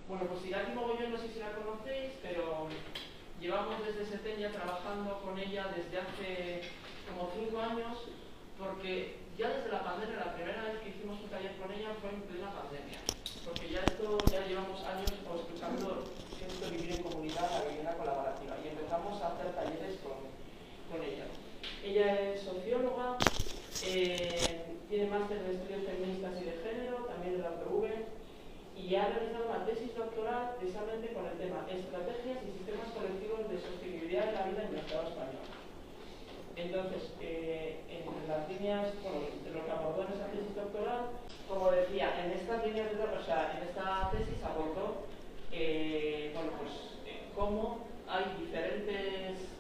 Bueno, pues Irati Mogollón, no sé si la conocéis, pero llevamos desde Setenya trabajando con ella desde hace como 5 años, porque ya desde la pandemia, la primera vez que hicimos un taller con ella fue en plena pandemia, porque ya llevamos años explicando qué es vivir en comunidad, la vivienda colaborativa, y empezamos a hacer talleres con ella. Ella es socióloga, tiene máster en estudios feministas y de género, también de la PV, y ha realizado una tesis doctoral precisamente con el tema estrategias y sistemas colectivos de sostenibilidad de la vida en el Estado español. Entonces, en las líneas, bueno, de lo que abordó en esa tesis doctoral, como decía, en estas líneas, en esta tesis abordó, cómo hay diferentes,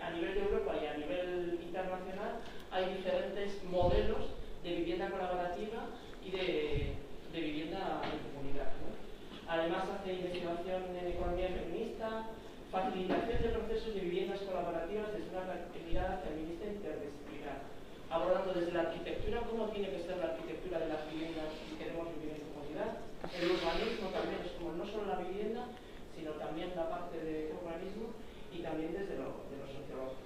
a nivel de Europa y a nivel internacional, hay diferentes modelos de vivienda colaborativa y de vivienda en comunidad, ¿no? Además hace investigación en economía feminista, facilitación de procesos de viviendas colaborativas desde una mirada feminista interdisciplinar, abordando desde la arquitectura cómo tiene que ser la arquitectura de las viviendas si queremos vivir en comunidad. El urbanismo también es como no solo la vivienda, sino también la parte de urbanismo y también desde lo sociológico.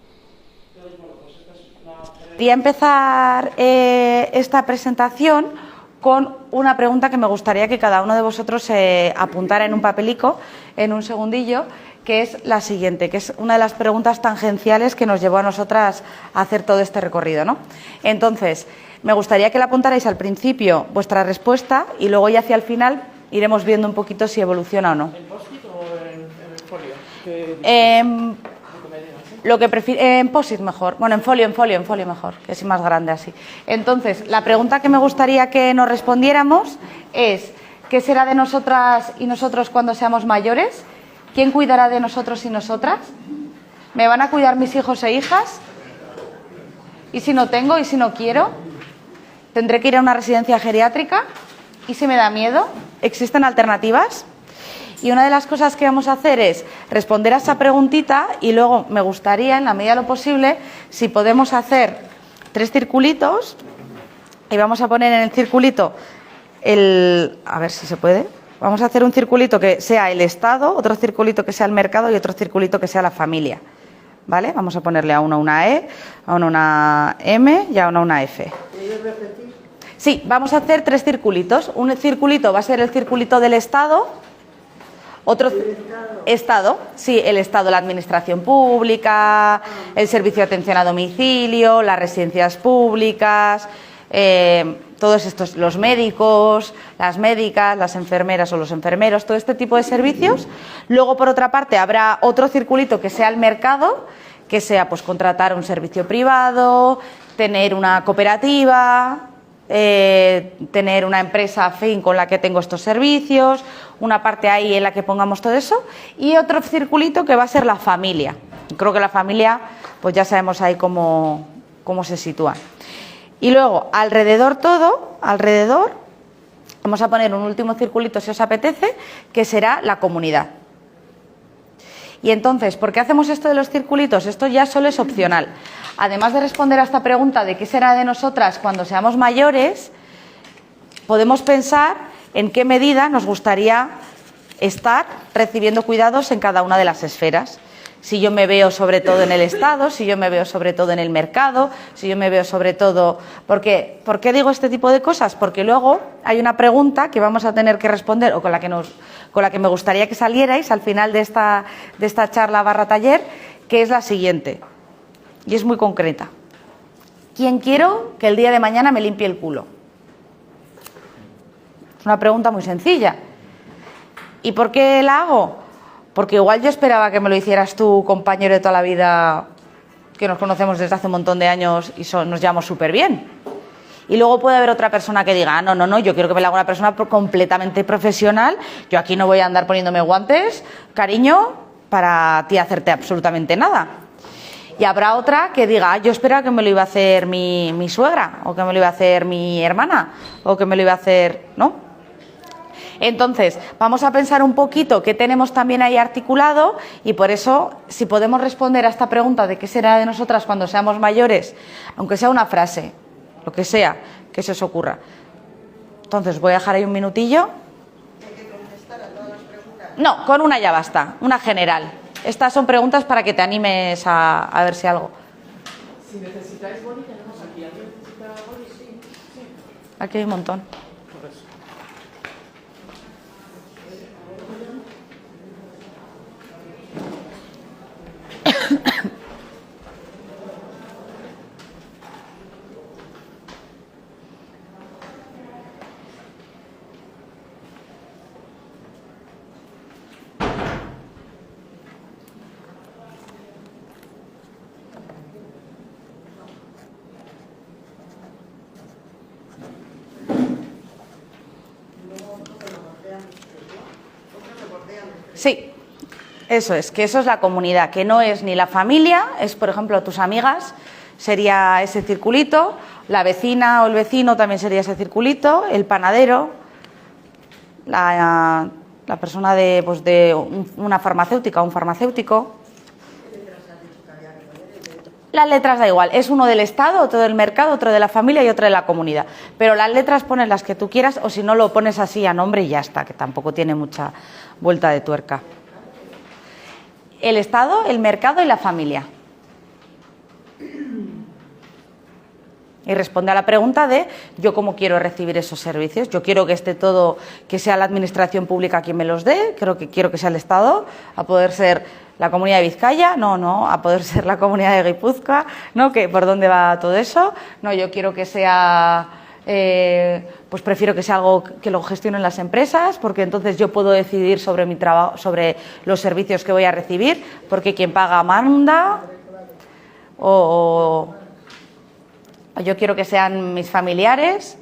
Entonces, bueno, pues esta es una... Quería empezar esta presentación con una pregunta que me gustaría que cada uno de vosotros apuntara en un papelico, en un segundillo, que es la siguiente, que es una de las preguntas tangenciales que nos llevó a nosotras a hacer todo este recorrido, ¿no? Entonces, me gustaría que la apuntarais al principio vuestra respuesta y luego ya hacia el final iremos viendo un poquito si evoluciona o no. ¿En post-it o en el folio? Lo que en post-it mejor, bueno, en folio mejor, que es más grande así. Entonces, la pregunta que me gustaría que nos respondiéramos es: ¿qué será de nosotras y nosotros cuando seamos mayores? ¿Quién cuidará de nosotros y nosotras? ¿Me van a cuidar mis hijos e hijas? ¿Y si no tengo? ¿Y si no quiero? ¿Tendré que ir a una residencia geriátrica? ¿Y si me da miedo? ¿Existen alternativas? Y una de las cosas que vamos a hacer es responder a esa preguntita y luego me gustaría, en la medida de lo posible, si podemos hacer 3 circulitos y vamos a poner en el circulito a ver si se puede. Vamos a hacer un circulito que sea el Estado, otro circulito que sea el mercado y otro circulito que sea la familia. ¿Vale? Vamos a ponerle a uno una E, a uno una M y a uno una F. ¿Puedes repetir? Sí, vamos a hacer 3 circulitos. Un circulito va a ser el circulito del Estado. Otro Estado, sí, el Estado, la administración pública, el servicio de atención a domicilio, las residencias públicas, todos estos, los médicos, las médicas, las enfermeras o los enfermeros, todo este tipo de servicios. Luego, por otra parte, habrá otro circulito que sea el mercado, que sea pues contratar un servicio privado, tener una cooperativa, tener una empresa afín con la que tengo estos servicios, una parte ahí en la que pongamos todo eso, y otro circulito que va a ser la familia. Creo que la familia, pues ya sabemos ahí cómo se sitúa. Y luego, alrededor, vamos a poner un último circulito, si os apetece, que será la comunidad. Y entonces, ¿por qué hacemos esto de los circulitos? Esto ya solo es opcional. Además de responder a esta pregunta de qué será de nosotras cuando seamos mayores, podemos pensar en qué medida nos gustaría estar recibiendo cuidados en cada una de las esferas. Si yo me veo sobre todo en el Estado, si yo me veo sobre todo en el mercado, si yo me veo sobre todo... ¿Por qué digo este tipo de cosas? Porque luego hay una pregunta que vamos a tener que responder, o con la que me gustaría que salierais al final de esta charla / taller, que es la siguiente, y es muy concreta. ¿Quién quiero que el día de mañana me limpie el culo? Es una pregunta muy sencilla. ¿Y por qué la hago? Porque igual yo esperaba que me lo hicieras tú, compañero de toda la vida, que nos conocemos desde hace un montón de años y nos llevamos súper bien. Y luego puede haber otra persona que diga, no, yo quiero que me la haga una persona completamente profesional, yo aquí no voy a andar poniéndome guantes, cariño, para ti hacerte absolutamente nada. Y habrá otra que diga, yo esperaba que me lo iba a hacer mi suegra, o que me lo iba a hacer mi hermana, o que me lo iba a hacer, ¿no? Entonces, vamos a pensar un poquito qué tenemos también ahí articulado, y por eso, si podemos responder a esta pregunta de qué será de nosotras cuando seamos mayores, aunque sea una frase, lo que sea, que se os ocurra. Entonces, voy a dejar ahí un minutillo. Hay que contestar a todas las No, con una ya basta, una general. Estas son preguntas para que te animes a ver si algo. Si necesitáis boli, tenemos aquí. ¿Alguien necesita boli? Sí. Aquí hay un montón. Por eso. Sí, eso es, que eso es la comunidad, que no es ni la familia, es por ejemplo tus amigas, sería ese circulito, la vecina o el vecino también sería ese circulito, el panadero, la persona de, pues una farmacéutica o un farmacéutico. Las letras da igual, es uno del Estado, otro del mercado, otro de la familia y otro de la comunidad. Pero las letras pones las que tú quieras o si no lo pones así a nombre y ya está, que tampoco tiene mucha vuelta de tuerca. El Estado, el mercado y la familia. Y responde a la pregunta de yo cómo quiero recibir esos servicios. Yo quiero que esté todo, que sea la administración pública quien me los dé, quiero que sea el Estado, a poder ser la Comunidad de Vizcaya, no, a poder ser la Comunidad de Guipúzcoa, ¿no? Que ¿por dónde va todo eso? No, yo quiero que sea, pues prefiero que sea algo que lo gestionen las empresas, porque entonces yo puedo decidir sobre mi trabajo, sobre los servicios que voy a recibir, porque quien paga manda, o yo quiero que sean mis familiares,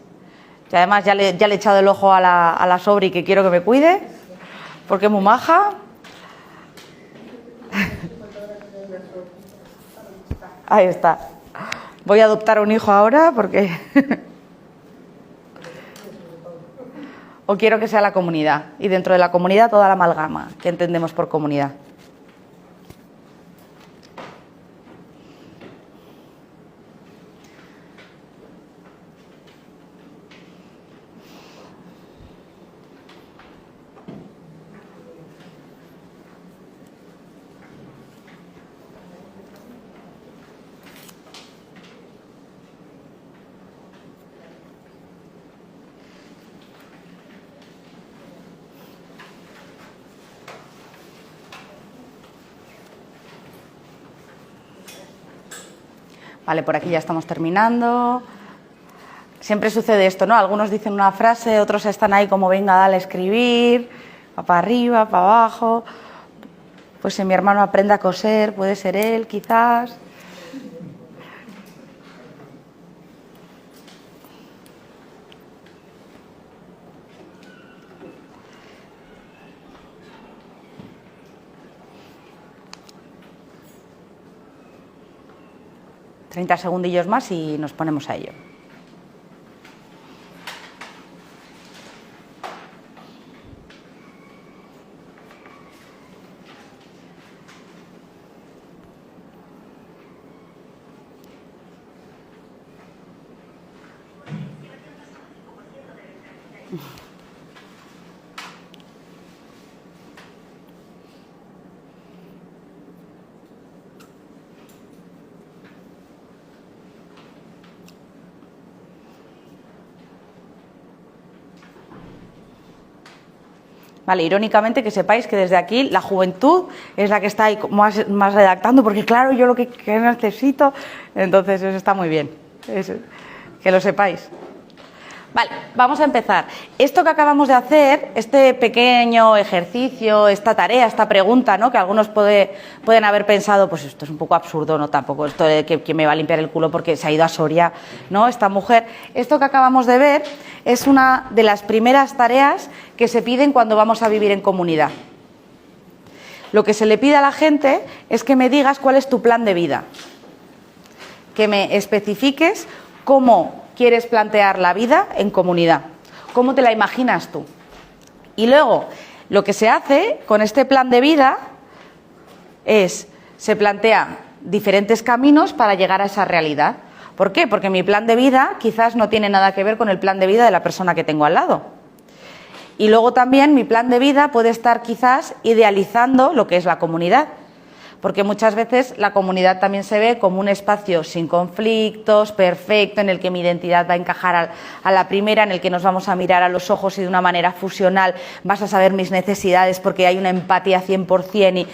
y además ya le he echado el ojo a la sobri que quiero que me cuide, porque es muy maja. Ahí está. Voy a adoptar un hijo ahora porque... o quiero que sea la comunidad, y dentro de la comunidad toda la amalgama que entendemos por comunidad. Vale, por aquí ya estamos terminando. Siempre sucede esto, ¿no? Algunos dicen una frase, otros están ahí como venga, dale a escribir, va para arriba, para abajo. Pues si mi hermano aprende a coser, puede ser él, quizás. ...30 segundillos más y nos ponemos a ello. Vale, irónicamente que sepáis que desde aquí la juventud es la que está ahí más redactando, porque claro, yo lo que necesito, entonces eso está muy bien, que lo sepáis. Vale, vamos a empezar. Esto que acabamos de hacer, este pequeño ejercicio, esta tarea, esta pregunta, ¿no? Que algunos pueden haber pensado, pues esto es un poco absurdo, no tampoco esto de que me va a limpiar el culo porque se ha ido a Soria, ¿no? Esta mujer. Esto que acabamos de ver es una de las primeras tareas que se piden cuando vamos a vivir en comunidad. Lo que se le pide a la gente es que me digas cuál es tu plan de vida, que me especifiques cómo quieres plantear la vida en comunidad, cómo te la imaginas tú. Y luego, lo que se hace con este plan de vida es, se plantea diferentes caminos para llegar a esa realidad. ¿Por qué? Porque mi plan de vida quizás no tiene nada que ver con el plan de vida de la persona que tengo al lado. Y luego también mi plan de vida puede estar quizás idealizando lo que es la comunidad, porque muchas veces la comunidad también se ve como un espacio sin conflictos, perfecto, en el que mi identidad va a encajar a la primera, en el que nos vamos a mirar a los ojos y de una manera fusional vas a saber mis necesidades porque hay una empatía 100%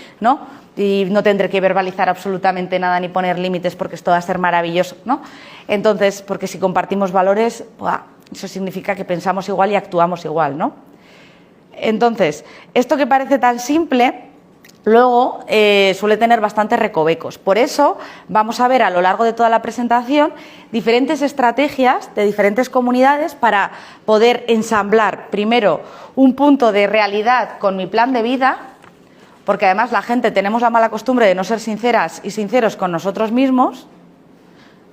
y no tendré que verbalizar absolutamente nada ni poner límites porque esto va a ser maravilloso, ¿no? Entonces, porque si compartimos valores, ¡buah!, eso significa que pensamos igual y actuamos igual, ¿no? Entonces, esto que parece tan simple, luego suele tener bastantes recovecos. Por eso vamos a ver a lo largo de toda la presentación diferentes estrategias de diferentes comunidades para poder ensamblar primero un punto de realidad con mi plan de vida, porque además la gente tenemos la mala costumbre de no ser sinceras y sinceros con nosotros mismos,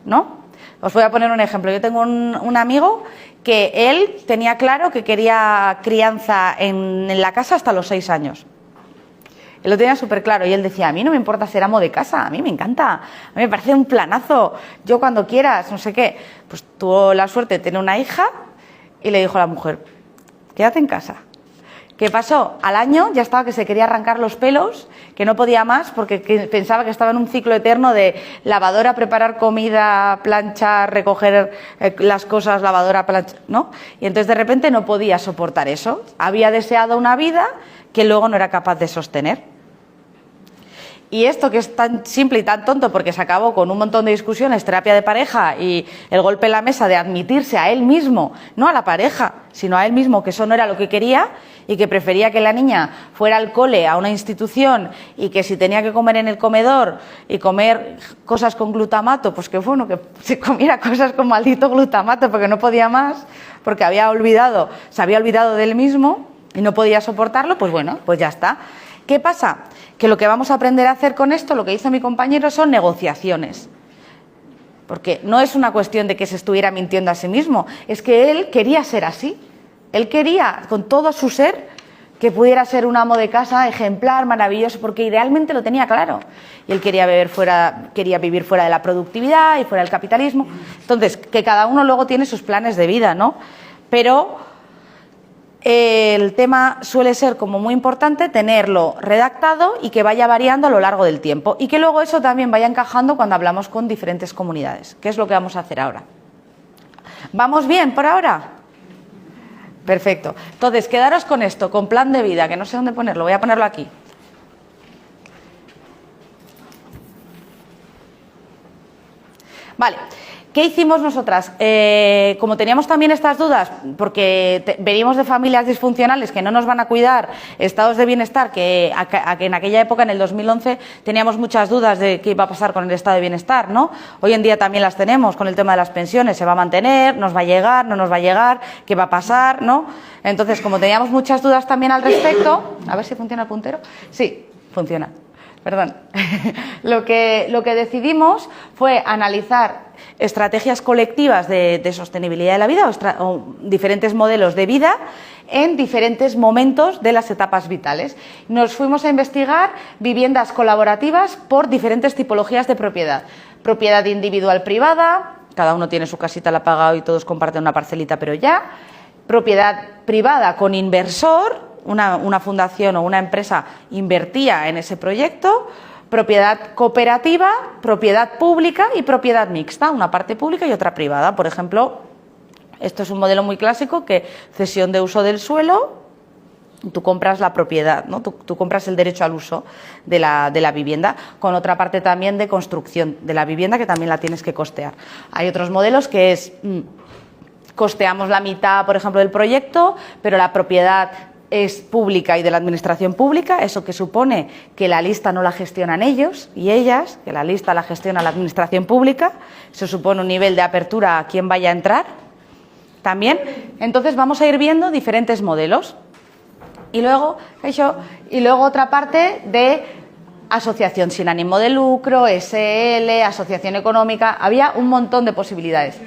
¿no? Os voy a poner un ejemplo. Yo tengo un amigo que él tenía claro que quería crianza en la casa hasta los 6 años. Él lo tenía súper claro y él decía, a mí no me importa ser amo de casa, a mí me encanta, a mí me parece un planazo, yo cuando quieras, no sé qué. Pues tuvo la suerte de tener una hija y le dijo a la mujer, quédate en casa. ¿Qué pasó? Al año ya estaba que se quería arrancar los pelos, que no podía más porque pensaba que estaba en un ciclo eterno de lavadora, preparar comida, planchar, recoger las cosas, lavadora, planchar, ¿no? Y entonces de repente no podía soportar eso. Había deseado una vida que luego no era capaz de sostener. Y esto que es tan simple y tan tonto porque se acabó con un montón de discusiones, terapia de pareja y el golpe en la mesa de admitirse a él mismo, no a la pareja, sino a él mismo, que eso no era lo que quería y que prefería que la niña fuera al cole, a una institución, y que si tenía que comer en el comedor y comer cosas con glutamato, pues que bueno, que se comiera cosas con maldito glutamato porque no podía más, porque se había olvidado de él mismo y no podía soportarlo, pues bueno, pues ya está. ¿Qué pasa? Que lo que vamos a aprender a hacer con esto, lo que hizo mi compañero, son negociaciones. Porque no es una cuestión de que se estuviera mintiendo a sí mismo, es que él quería ser así. Él quería, con todo su ser, que pudiera ser un amo de casa ejemplar, maravilloso, porque idealmente lo tenía claro. Y él quería vivir fuera de la productividad y fuera del capitalismo. Entonces, que cada uno luego tiene sus planes de vida, ¿no? Pero el tema suele ser como muy importante tenerlo redactado y que vaya variando a lo largo del tiempo y que luego eso también vaya encajando cuando hablamos con diferentes comunidades, que es lo que vamos a hacer ahora. ¿Vamos bien por ahora? Perfecto. Entonces, quedaros con esto, con plan de vida, que no sé dónde ponerlo, voy a ponerlo aquí. Vale. ¿Qué hicimos nosotras? Como teníamos también estas dudas, porque venimos de familias disfuncionales que no nos van a cuidar, estados de bienestar, que en aquella época, en el 2011, teníamos muchas dudas de qué iba a pasar con el estado de bienestar, ¿no? Hoy en día también las tenemos con el tema de las pensiones, ¿se va a mantener? ¿Nos va a llegar? ¿No nos va a llegar? ¿Qué va a pasar? ¿No? Entonces, como teníamos muchas dudas también al respecto, a ver si funciona el puntero. Sí, funciona. Perdón. Lo que decidimos fue analizar estrategias colectivas de sostenibilidad de la vida o diferentes modelos de vida en diferentes momentos de las etapas vitales. Nos fuimos a investigar viviendas colaborativas por diferentes tipologías de propiedad. Propiedad individual privada, cada uno tiene su casita, la ha pagado y todos comparten una parcelita, pero ya. Propiedad privada con inversor, una fundación o una empresa invertía en ese proyecto. Propiedad cooperativa, propiedad pública y propiedad mixta, una parte pública y otra privada. Por ejemplo, esto es un modelo muy clásico, que cesión de uso del suelo, tú compras la propiedad, ¿no? Tú compras el derecho al uso de la vivienda, con otra parte también de construcción de la vivienda que también la tienes que costear. Hay otros modelos que es, costeamos la mitad, por ejemplo, del proyecto, pero la propiedad es pública y de la administración pública, eso que supone que la lista no la gestionan ellos y ellas, que la lista la gestiona la administración pública, eso supone un nivel de apertura a quien vaya a entrar también. Entonces vamos a ir viendo diferentes modelos y luego otra parte de asociación sin ánimo de lucro, SL, asociación económica, había un montón de posibilidades.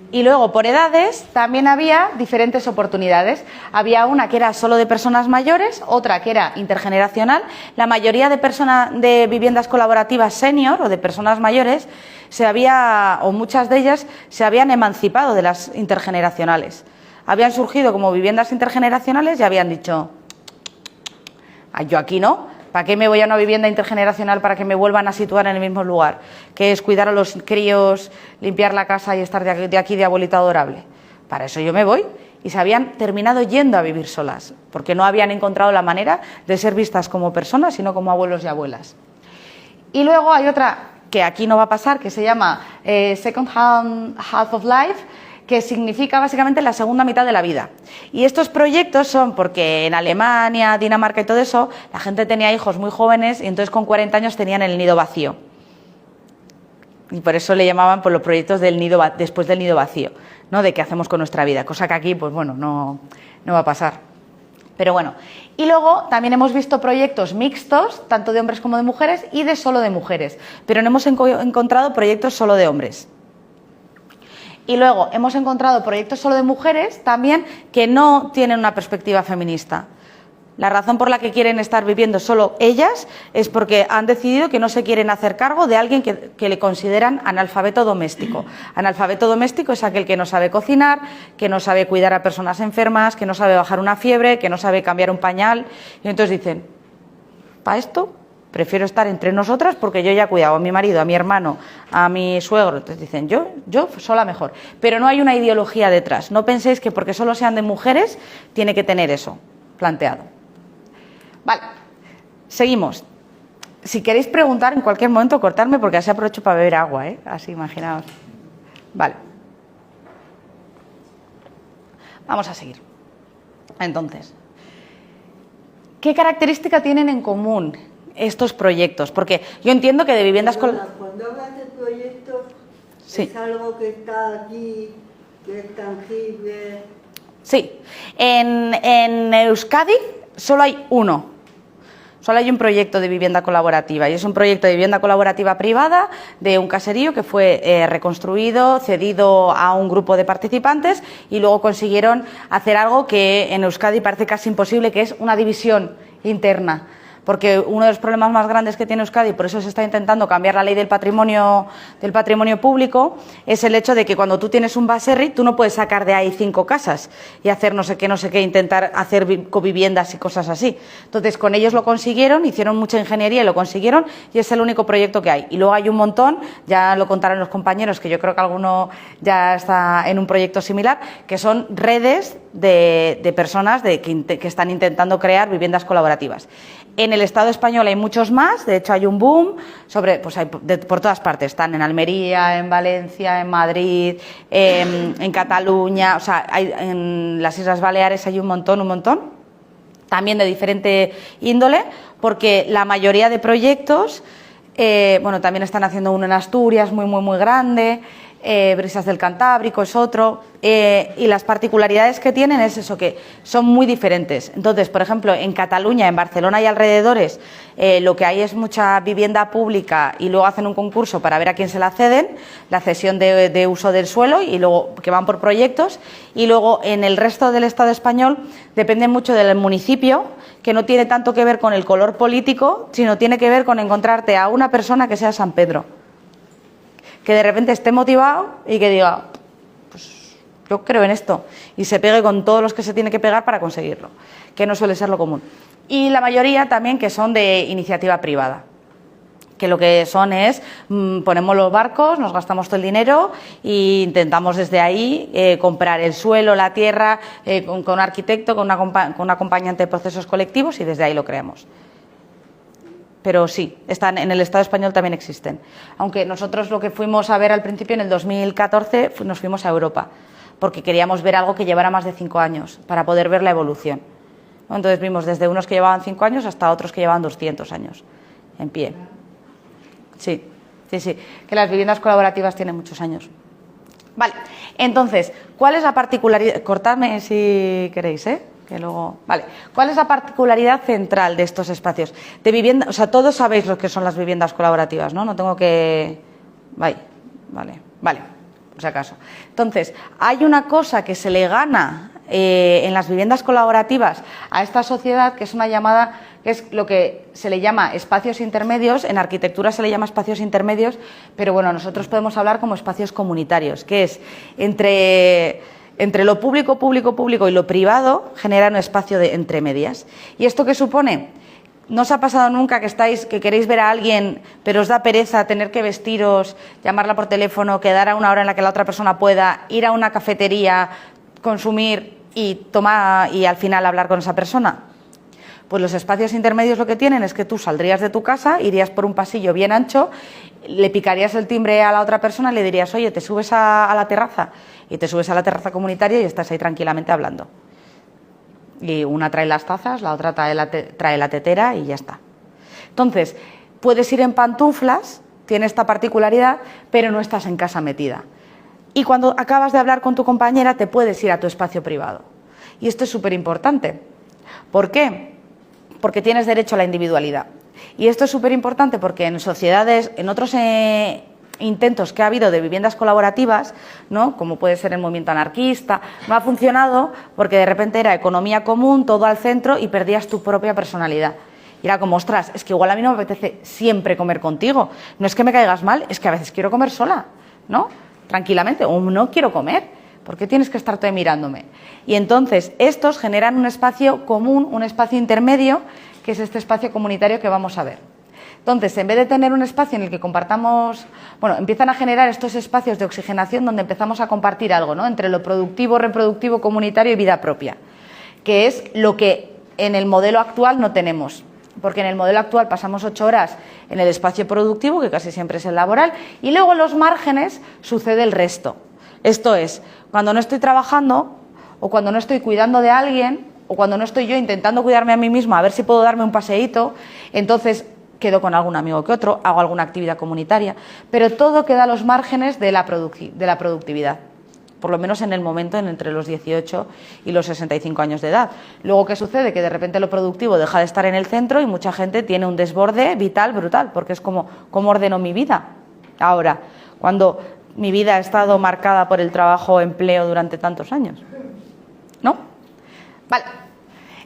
Y luego, por edades, también había diferentes oportunidades. Había una que era solo de personas mayores, otra que era intergeneracional. La mayoría de viviendas colaborativas senior o de personas mayores, o muchas de ellas, se habían emancipado de las intergeneracionales. Habían surgido como viviendas intergeneracionales y habían dicho, yo aquí no. ¿Para qué me voy a una vivienda intergeneracional para que me vuelvan a situar en el mismo lugar? Que es cuidar a los críos, limpiar la casa y estar de aquí de abuelita adorable. Para eso yo me voy. Y se habían terminado yendo a vivir solas, porque no habían encontrado la manera de ser vistas como personas, sino como abuelos y abuelas. Y luego hay otra que aquí no va a pasar, que se llama Second Half of Life, que significa básicamente la segunda mitad de la vida. Y estos proyectos son porque en Alemania, Dinamarca y todo eso, la gente tenía hijos muy jóvenes y entonces con 40 años tenían el nido vacío. Y por eso le llamaban por los proyectos del nido, después del nido vacío, ¿no? De qué hacemos con nuestra vida, cosa que aquí, pues bueno, no va a pasar. Pero bueno, y luego también hemos visto proyectos mixtos, tanto de hombres como de mujeres, y de solo de mujeres, pero no hemos encontrado proyectos solo de hombres. Y luego hemos encontrado proyectos solo de mujeres también que no tienen una perspectiva feminista. La razón por la que quieren estar viviendo solo ellas es porque han decidido que no se quieren hacer cargo de alguien que le consideran analfabeto doméstico. Analfabeto doméstico es aquel que no sabe cocinar, que no sabe cuidar a personas enfermas, que no sabe bajar una fiebre, que no sabe cambiar un pañal. Y entonces dicen, ¿para esto? Prefiero estar entre nosotras porque yo ya he cuidado a mi marido, a mi hermano, a mi suegro. Entonces dicen, yo sola mejor. Pero no hay una ideología detrás. No penséis que porque solo sean de mujeres tiene que tener eso planteado. Vale, seguimos. Si queréis preguntar en cualquier momento, cortarme porque así aprovecho para beber agua, así imaginaos. Vale. Vamos a seguir. Entonces, ¿qué característica tienen en común estos proyectos? Porque yo entiendo que de viviendas... Cuando hablas de proyectos, sí. ¿Es algo que está aquí, que es tangible? Sí. En Euskadi solo hay uno. Solo hay un proyecto de vivienda colaborativa y es un proyecto de vivienda colaborativa privada de un caserío que fue reconstruido, cedido a un grupo de participantes y luego consiguieron hacer algo que en Euskadi parece casi imposible, que es una división interna. Porque uno de los problemas más grandes que tiene Euskadi, por eso se está intentando cambiar la ley del patrimonio público, es el hecho de que cuando tú tienes un baserri, tú no puedes sacar de ahí 5 casas y hacer no sé qué, intentar hacer coviviendas y cosas así. Entonces, con ellos lo consiguieron, hicieron mucha ingeniería y lo consiguieron y es el único proyecto que hay. Y luego hay un montón, ya lo contaron los compañeros, que yo creo que alguno ya está en un proyecto similar, que son redes de personas que están intentando crear viviendas colaborativas. En el Estado español hay muchos más, de hecho hay un boom, por todas partes, están en Almería, en Valencia, en Madrid, en Cataluña, o sea, en las Islas Baleares hay un montón, también de diferente índole, porque la mayoría de proyectos, también están haciendo uno en Asturias, muy grande, Brisas del Cantábrico es otro, y las particularidades que tienen es eso, que son muy diferentes. Entonces, por ejemplo, en Cataluña, en Barcelona y alrededores, lo que hay es mucha vivienda pública y luego hacen un concurso para ver a quién se la ceden, la cesión de uso del suelo y luego que van por proyectos, y luego en el resto del Estado español depende mucho del municipio, que no tiene tanto que ver con el color político, sino tiene que ver con encontrarte a una persona que sea San Pedro, que de repente esté motivado y que diga, pues yo creo en esto, y se pegue con todos los que se tiene que pegar para conseguirlo, que no suele ser lo común. Y la mayoría también que son de iniciativa privada, que lo que son es, ponemos los barcos, nos gastamos todo el dinero e intentamos desde ahí comprar el suelo, la tierra, con un arquitecto, con un acompañante de procesos colectivos y desde ahí lo creamos. Pero sí, están en el Estado español también existen. Aunque nosotros lo que fuimos a ver al principio, en el 2014, nos fuimos a Europa, porque queríamos ver algo que llevara más de 5 años, para poder ver la evolución. Entonces vimos desde unos que llevaban 5 años hasta otros que llevaban 200 años en pie. Sí, que las viviendas colaborativas tienen muchos años. Vale, entonces, ¿cuál es la particularidad? Cortadme si queréis, que luego... Vale, ¿cuál es la particularidad central de estos espacios de vivienda? O sea, todos sabéis lo que son las viviendas colaborativas, ¿no? No tengo que... Vale. por si acaso. Entonces, hay una cosa que se le gana en las viviendas colaborativas a esta sociedad, que es una llamada, que es lo que se le llama espacios intermedios. En arquitectura se le llama espacios intermedios, pero bueno, nosotros podemos hablar como espacios comunitarios, que es entre lo público y lo privado, genera un espacio de entre medias. ¿Y esto qué supone? ¿No os ha pasado nunca que queréis ver a alguien, pero os da pereza tener que vestiros, llamarla por teléfono, quedar a una hora en la que la otra persona pueda, ir a una cafetería, consumir y tomar y al final hablar con esa persona? Pues los espacios intermedios lo que tienen es que tú saldrías de tu casa, irías por un pasillo bien ancho, le picarías el timbre a la otra persona y le dirías, oye, te subes a la terraza, y te subes a la terraza comunitaria y estás ahí tranquilamente hablando. Y una trae las tazas, la otra trae la tetera y ya está. Entonces, puedes ir en pantuflas, tiene esta particularidad, pero no estás en casa metida. Y cuando acabas de hablar con tu compañera, te puedes ir a tu espacio privado. Y esto es súper importante. ¿Por qué? Porque tienes derecho a la individualidad. Y esto es súper importante porque en sociedades, en otros intentos que ha habido de viviendas colaborativas, ¿no?, como puede ser el movimiento anarquista, no ha funcionado porque de repente era economía común, todo al centro y perdías tu propia personalidad. Y era como, ostras, es que igual a mí no me apetece siempre comer contigo. No es que me caigas mal, es que a veces quiero comer sola, ¿no?, tranquilamente, o no quiero comer. ¿Por qué tienes que estar todo mirándome? Y entonces estos generan un espacio común, un espacio intermedio, que es este espacio comunitario que vamos a ver. Entonces, en vez de tener un espacio en el que compartamos, bueno, empiezan a generar estos espacios de oxigenación donde empezamos a compartir algo, ¿no?, entre lo productivo, reproductivo, comunitario y vida propia, que es lo que en el modelo actual no tenemos. Porque en el modelo actual pasamos 8 horas en el espacio productivo, que casi siempre es el laboral, y luego en los márgenes sucede el resto. Esto es, cuando no estoy trabajando, o cuando no estoy cuidando de alguien, o cuando no estoy yo intentando cuidarme a mí misma, a ver si puedo darme un paseíto, entonces quedo con algún amigo que otro, hago alguna actividad comunitaria, pero todo queda a los márgenes de la productividad, por lo menos en el momento entre los 18 y los 65 años de edad. Luego, ¿qué sucede? Que de repente lo productivo deja de estar en el centro y mucha gente tiene un desborde vital brutal, porque es como, ¿cómo ordeno mi vida ahora, cuando mi vida ha estado marcada por el trabajo, empleo durante tantos años? ¿No? Vale.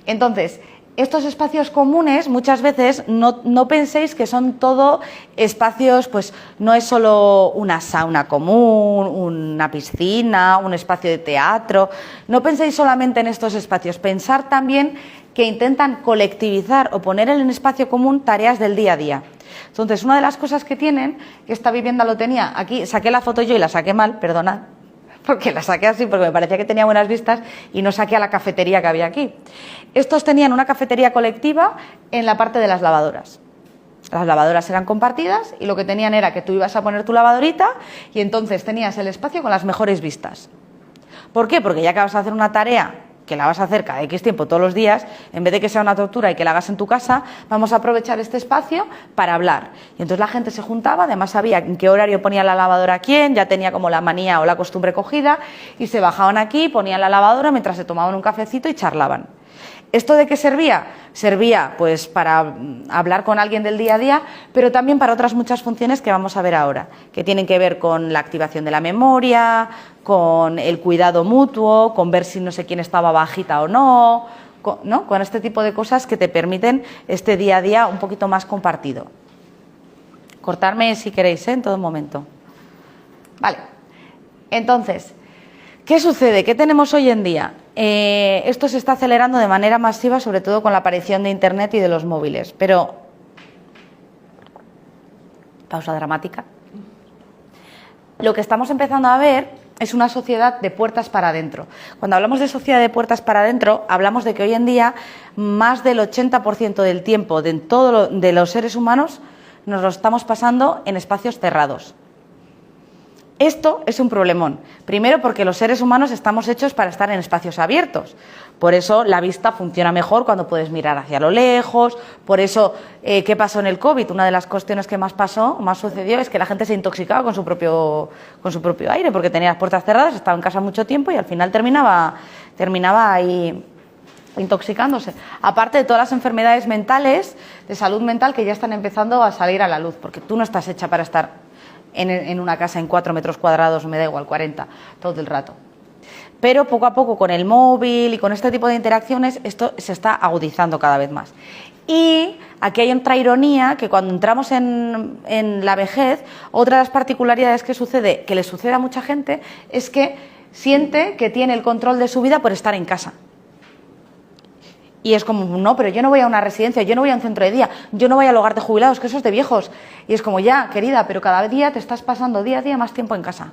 Entonces, estos espacios comunes muchas veces no penséis que son todo espacios, pues no es solo una sauna común, una piscina, un espacio de teatro. No penséis solamente en estos espacios, pensar también que intentan colectivizar o poner en el espacio común tareas del día a día. Entonces, una de las cosas que tienen, que esta vivienda lo tenía, aquí saqué la foto yo y la saqué mal, perdonad, porque la saqué así porque me parecía que tenía buenas vistas y no saqué a la cafetería que había aquí. Estos tenían una cafetería colectiva en la parte de las lavadoras. Las lavadoras eran compartidas y lo que tenían era que tú ibas a poner tu lavadorita y entonces tenías el espacio con las mejores vistas. ¿Por qué? Porque ya que vas a hacer una tarea que la vas a hacer cada X tiempo todos los días, en vez de que sea una tortura y que la hagas en tu casa, vamos a aprovechar este espacio para hablar. Y entonces la gente se juntaba, además sabía en qué horario ponía la lavadora quién, ya tenía como la manía o la costumbre cogida, y se bajaban aquí, ponían la lavadora mientras se tomaban un cafecito y charlaban. ¿Esto de qué servía? Servía pues para hablar con alguien del día a día, pero también para otras muchas funciones que vamos a ver ahora, que tienen que ver con la activación de la memoria, con el cuidado mutuo, con ver si no sé quién estaba bajita o no, con este tipo de cosas que te permiten este día a día un poquito más compartido. Cortarme si queréis, en todo momento. Vale, entonces, ¿qué sucede? ¿Qué tenemos hoy en día? Esto se está acelerando de manera masiva, sobre todo con la aparición de Internet y de los móviles. Pero, pausa dramática. Lo que estamos empezando a ver es una sociedad de puertas para adentro. Cuando hablamos de sociedad de puertas para adentro, hablamos de que hoy en día más del 80% del tiempo de los seres humanos nos lo estamos pasando en espacios cerrados. Esto es un problemón. Primero porque los seres humanos estamos hechos para estar en espacios abiertos. Por eso la vista funciona mejor cuando puedes mirar hacia lo lejos. Por eso, ¿qué pasó en el COVID? Una de las cuestiones que más sucedió es que la gente se intoxicaba con su propio aire, porque tenía las puertas cerradas, estaba en casa mucho tiempo y al final terminaba ahí intoxicándose. Aparte de todas las enfermedades mentales, de salud mental, que ya están empezando a salir a la luz, porque tú no estás hecha para estar en una casa en 4 metros cuadrados, me da igual, 40, todo el rato. Pero poco a poco, con el móvil y con este tipo de interacciones, esto se está agudizando cada vez más. Y aquí hay otra ironía, que cuando entramos en la vejez, otra de las particularidades que le sucede a mucha gente, es que siente que tiene el control de su vida por estar en casa. Y es como, no, pero yo no voy a una residencia, yo no voy a un centro de día, yo no voy al hogar de jubilados, que eso es de viejos. Y es como, ya, querida, pero cada día te estás pasando día a día más tiempo en casa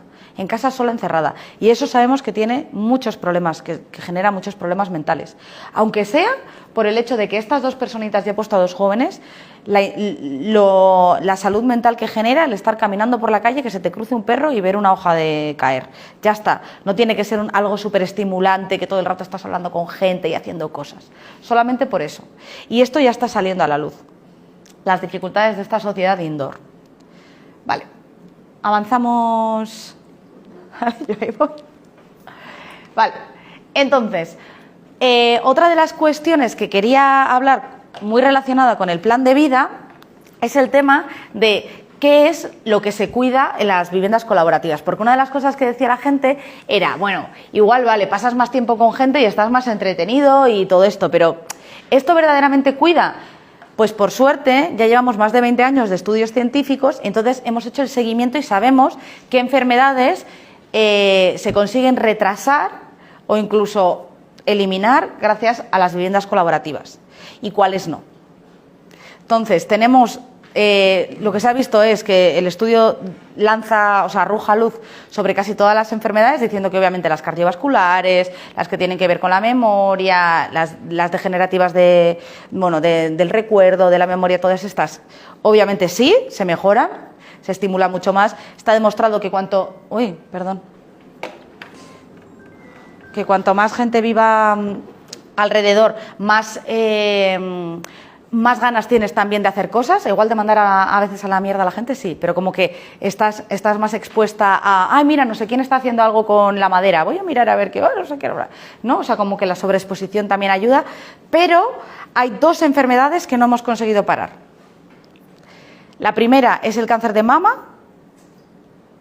sola, encerrada. Y eso sabemos que tiene muchos problemas, que genera muchos problemas mentales. Aunque sea por el hecho de que estas dos personitas, ya he puesto a dos jóvenes, la salud mental que genera el estar caminando por la calle, que se te cruce un perro y ver una hoja de caer. Ya está, no tiene que ser algo súper estimulante, que todo el rato estás hablando con gente y haciendo cosas. Solamente por eso. Y esto ya está saliendo a la luz. Las dificultades de esta sociedad indoor. Vale, avanzamos. Yo ahí voy. Vale, entonces, otra de las cuestiones que quería hablar, muy relacionada con el plan de vida, es el tema de qué es lo que se cuida en las viviendas colaborativas. Porque una de las cosas que decía la gente era, bueno, igual vale, pasas más tiempo con gente y estás más entretenido y todo esto, pero ¿esto verdaderamente cuida? Pues por suerte ya llevamos más de 20 años de estudios científicos, entonces hemos hecho el seguimiento y sabemos qué enfermedades se consiguen retrasar o incluso eliminar gracias a las viviendas colaborativas y cuáles no. Entonces tenemos, lo que se ha visto es que el estudio arroja luz sobre casi todas las enfermedades, diciendo que obviamente las cardiovasculares, las que tienen que ver con la memoria, las degenerativas del recuerdo, de la memoria, todas estas, obviamente sí, se mejoran, se estimula mucho más. Está demostrado que cuanto más gente viva alrededor, más ganas tienes también de hacer cosas. Igual de mandar a veces a la mierda a la gente, sí, pero como que estás más expuesta a, ay, mira, no sé quién está haciendo algo con la madera, voy a mirar a ver qué va, no sé qué, ¿no? O sea, como que la sobreexposición también ayuda, pero hay dos enfermedades que no hemos conseguido parar. La primera es el cáncer de mama,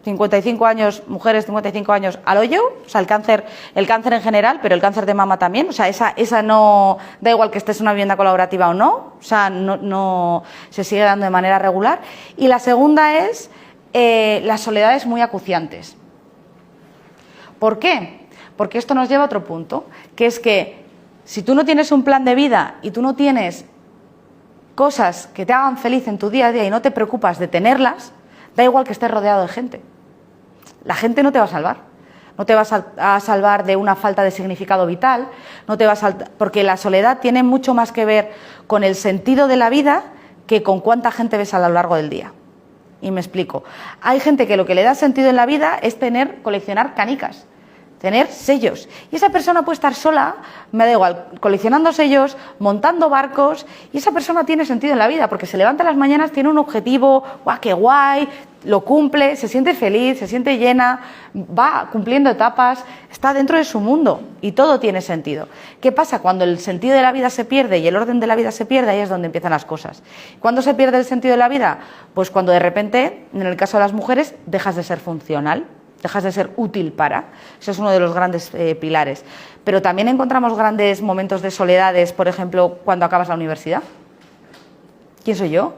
55 años, mujeres 55 años al hoyo, o sea, el cáncer en general, pero el cáncer de mama también, o sea, esa no, da igual que estés en una vivienda colaborativa o no, o sea, no se sigue dando de manera regular. Y la segunda es las soledades muy acuciantes. ¿Por qué? Porque esto nos lleva a otro punto, que es que si tú no tienes un plan de vida y tú no tienes cosas que te hagan feliz en tu día a día y no te preocupas de tenerlas, da igual que estés rodeado de gente. La gente no te va a salvar. No te vas a salvar de una falta de significado vital, porque la soledad tiene mucho más que ver con el sentido de la vida que con cuánta gente ves a lo largo del día. Y me explico. Hay gente que lo que le da sentido en la vida es coleccionar canicas, tener sellos. Y esa persona puede estar sola, me da igual, coleccionando sellos, montando barcos, y esa persona tiene sentido en la vida, porque se levanta las mañanas, tiene un objetivo, ¡guau, qué guay!, lo cumple, se siente feliz, se siente llena, va cumpliendo etapas, está dentro de su mundo y todo tiene sentido. ¿Qué pasa? Cuando el sentido de la vida se pierde y el orden de la vida se pierde, ahí es donde empiezan las cosas. ¿Cuándo se pierde el sentido de la vida? Pues cuando de repente, en el caso de las mujeres, dejas de ser funcional, dejas de ser útil para. Eso es uno de los grandes pilares. Pero también encontramos grandes momentos de soledades, por ejemplo, cuando acabas la universidad. ¿Quién soy yo?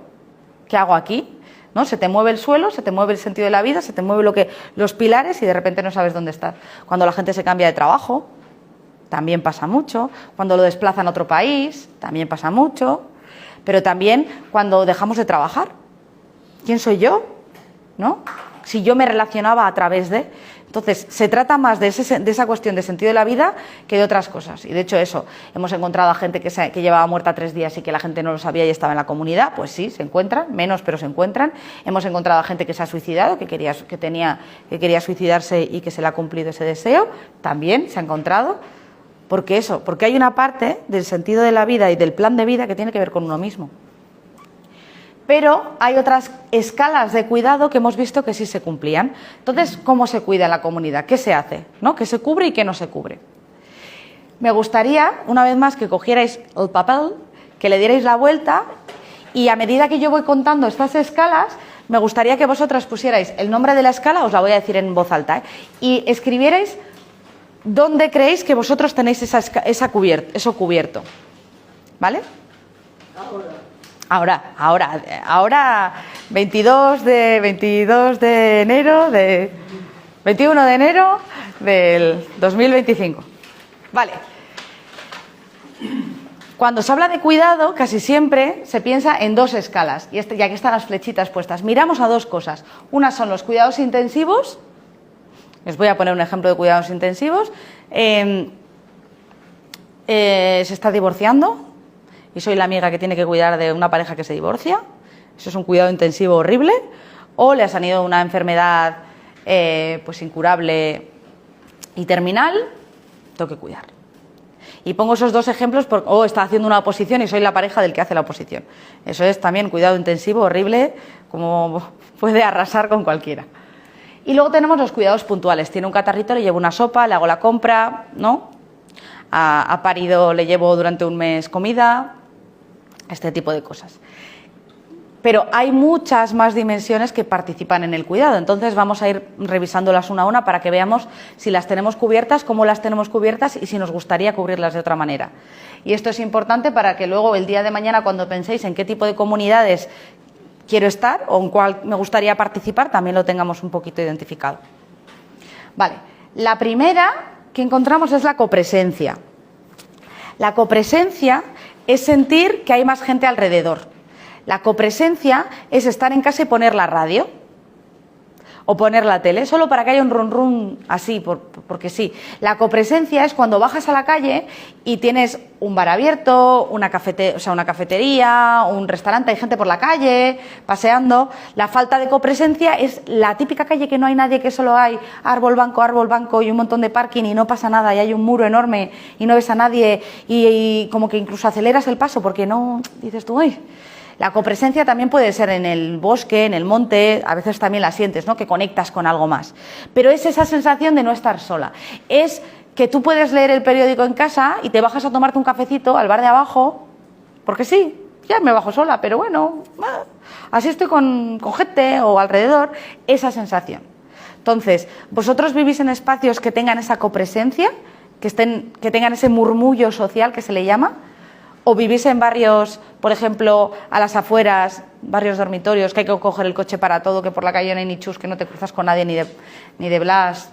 ¿Qué hago aquí? ¿No? Se te mueve el suelo, se te mueve el sentido de la vida, se te mueve los pilares y de repente no sabes dónde estar. Cuando la gente se cambia de trabajo, también pasa mucho. Cuando lo desplazan a otro país, también pasa mucho. Pero también cuando dejamos de trabajar. ¿Quién soy yo? ¿No? Si yo me relacionaba a través de... Entonces, se trata más de esa cuestión de sentido de la vida que de otras cosas. Y de hecho eso, hemos encontrado a gente que llevaba muerta 3 días y que la gente no lo sabía y estaba en la comunidad. Pues sí, se encuentran, menos pero se encuentran. Hemos encontrado a gente que se ha suicidado, que quería suicidarse y que se le ha cumplido ese deseo. También se ha encontrado. Porque hay una parte del sentido de la vida y del plan de vida que tiene que ver con uno mismo. Pero hay otras escalas de cuidado que hemos visto que sí se cumplían. Entonces, ¿cómo se cuida en la comunidad? ¿Qué se hace? ¿No? ¿Qué se cubre y qué no se cubre? Me gustaría, una vez más, que cogierais el papel, que le dierais la vuelta y a medida que yo voy contando estas escalas, me gustaría que vosotras pusierais el nombre de la escala, os la voy a decir en voz alta, y escribierais dónde creéis que vosotros tenéis eso cubierto. ¿Vale? Ahora, 21 de enero del 2025. Vale. Cuando se habla de cuidado, casi siempre se piensa en dos escalas, y aquí están las flechitas puestas. Miramos a dos cosas. Una son los cuidados intensivos. Les voy a poner un ejemplo de cuidados intensivos. Se está divorciando y soy la amiga que tiene que cuidar de una pareja que se divorcia. Eso es un cuidado intensivo horrible. O le ha salido una enfermedad pues incurable y terminal. Tengo que cuidar. Y pongo esos dos ejemplos, o está haciendo una oposición y soy la pareja del que hace la oposición. Eso es también cuidado intensivo, horrible, como puede arrasar con cualquiera. Y luego tenemos los cuidados puntuales. Tiene un catarrito, le llevo una sopa, le hago la compra, ¿no? Ha parido, le llevo durante un mes comida, este tipo de cosas. Pero hay muchas más dimensiones que participan en el cuidado, entonces vamos a ir revisándolas una a una para que veamos si las tenemos cubiertas, cómo las tenemos cubiertas y si nos gustaría cubrirlas de otra manera. Y esto es importante para que luego el día de mañana, cuando penséis en qué tipo de comunidades quiero estar o en cuál me gustaría participar, también lo tengamos un poquito identificado. Vale, la primera que encontramos es la copresencia. La copresencia es sentir que hay más gente alrededor. La copresencia es estar en casa y poner la radio o poner la tele, solo para que haya un run run así, porque sí. La copresencia es cuando bajas a la calle y tienes un bar abierto, una cafetería, un restaurante, hay gente por la calle, paseando. La falta de copresencia es la típica calle que no hay nadie, que solo hay árbol, banco y un montón de parking y no pasa nada y hay un muro enorme y no ves a nadie y como que incluso aceleras el paso porque no, dices tú, uy. La copresencia también puede ser en el bosque, en el monte, a veces también la sientes, ¿no? Que conectas con algo más. Pero es esa sensación de no estar sola. Es que tú puedes leer el periódico en casa y te bajas a tomarte un cafecito al bar de abajo, porque sí, ya me bajo sola, pero bueno, así estoy con gente o alrededor, esa sensación. Entonces, ¿vosotros vivís en espacios que tengan esa copresencia, que tengan ese murmullo social que se le llama? ¿O vivís en barrios, por ejemplo, a las afueras, barrios dormitorios, que hay que coger el coche para todo, que por la calle no hay ni chus, que no te cruzas con nadie ni de Blas?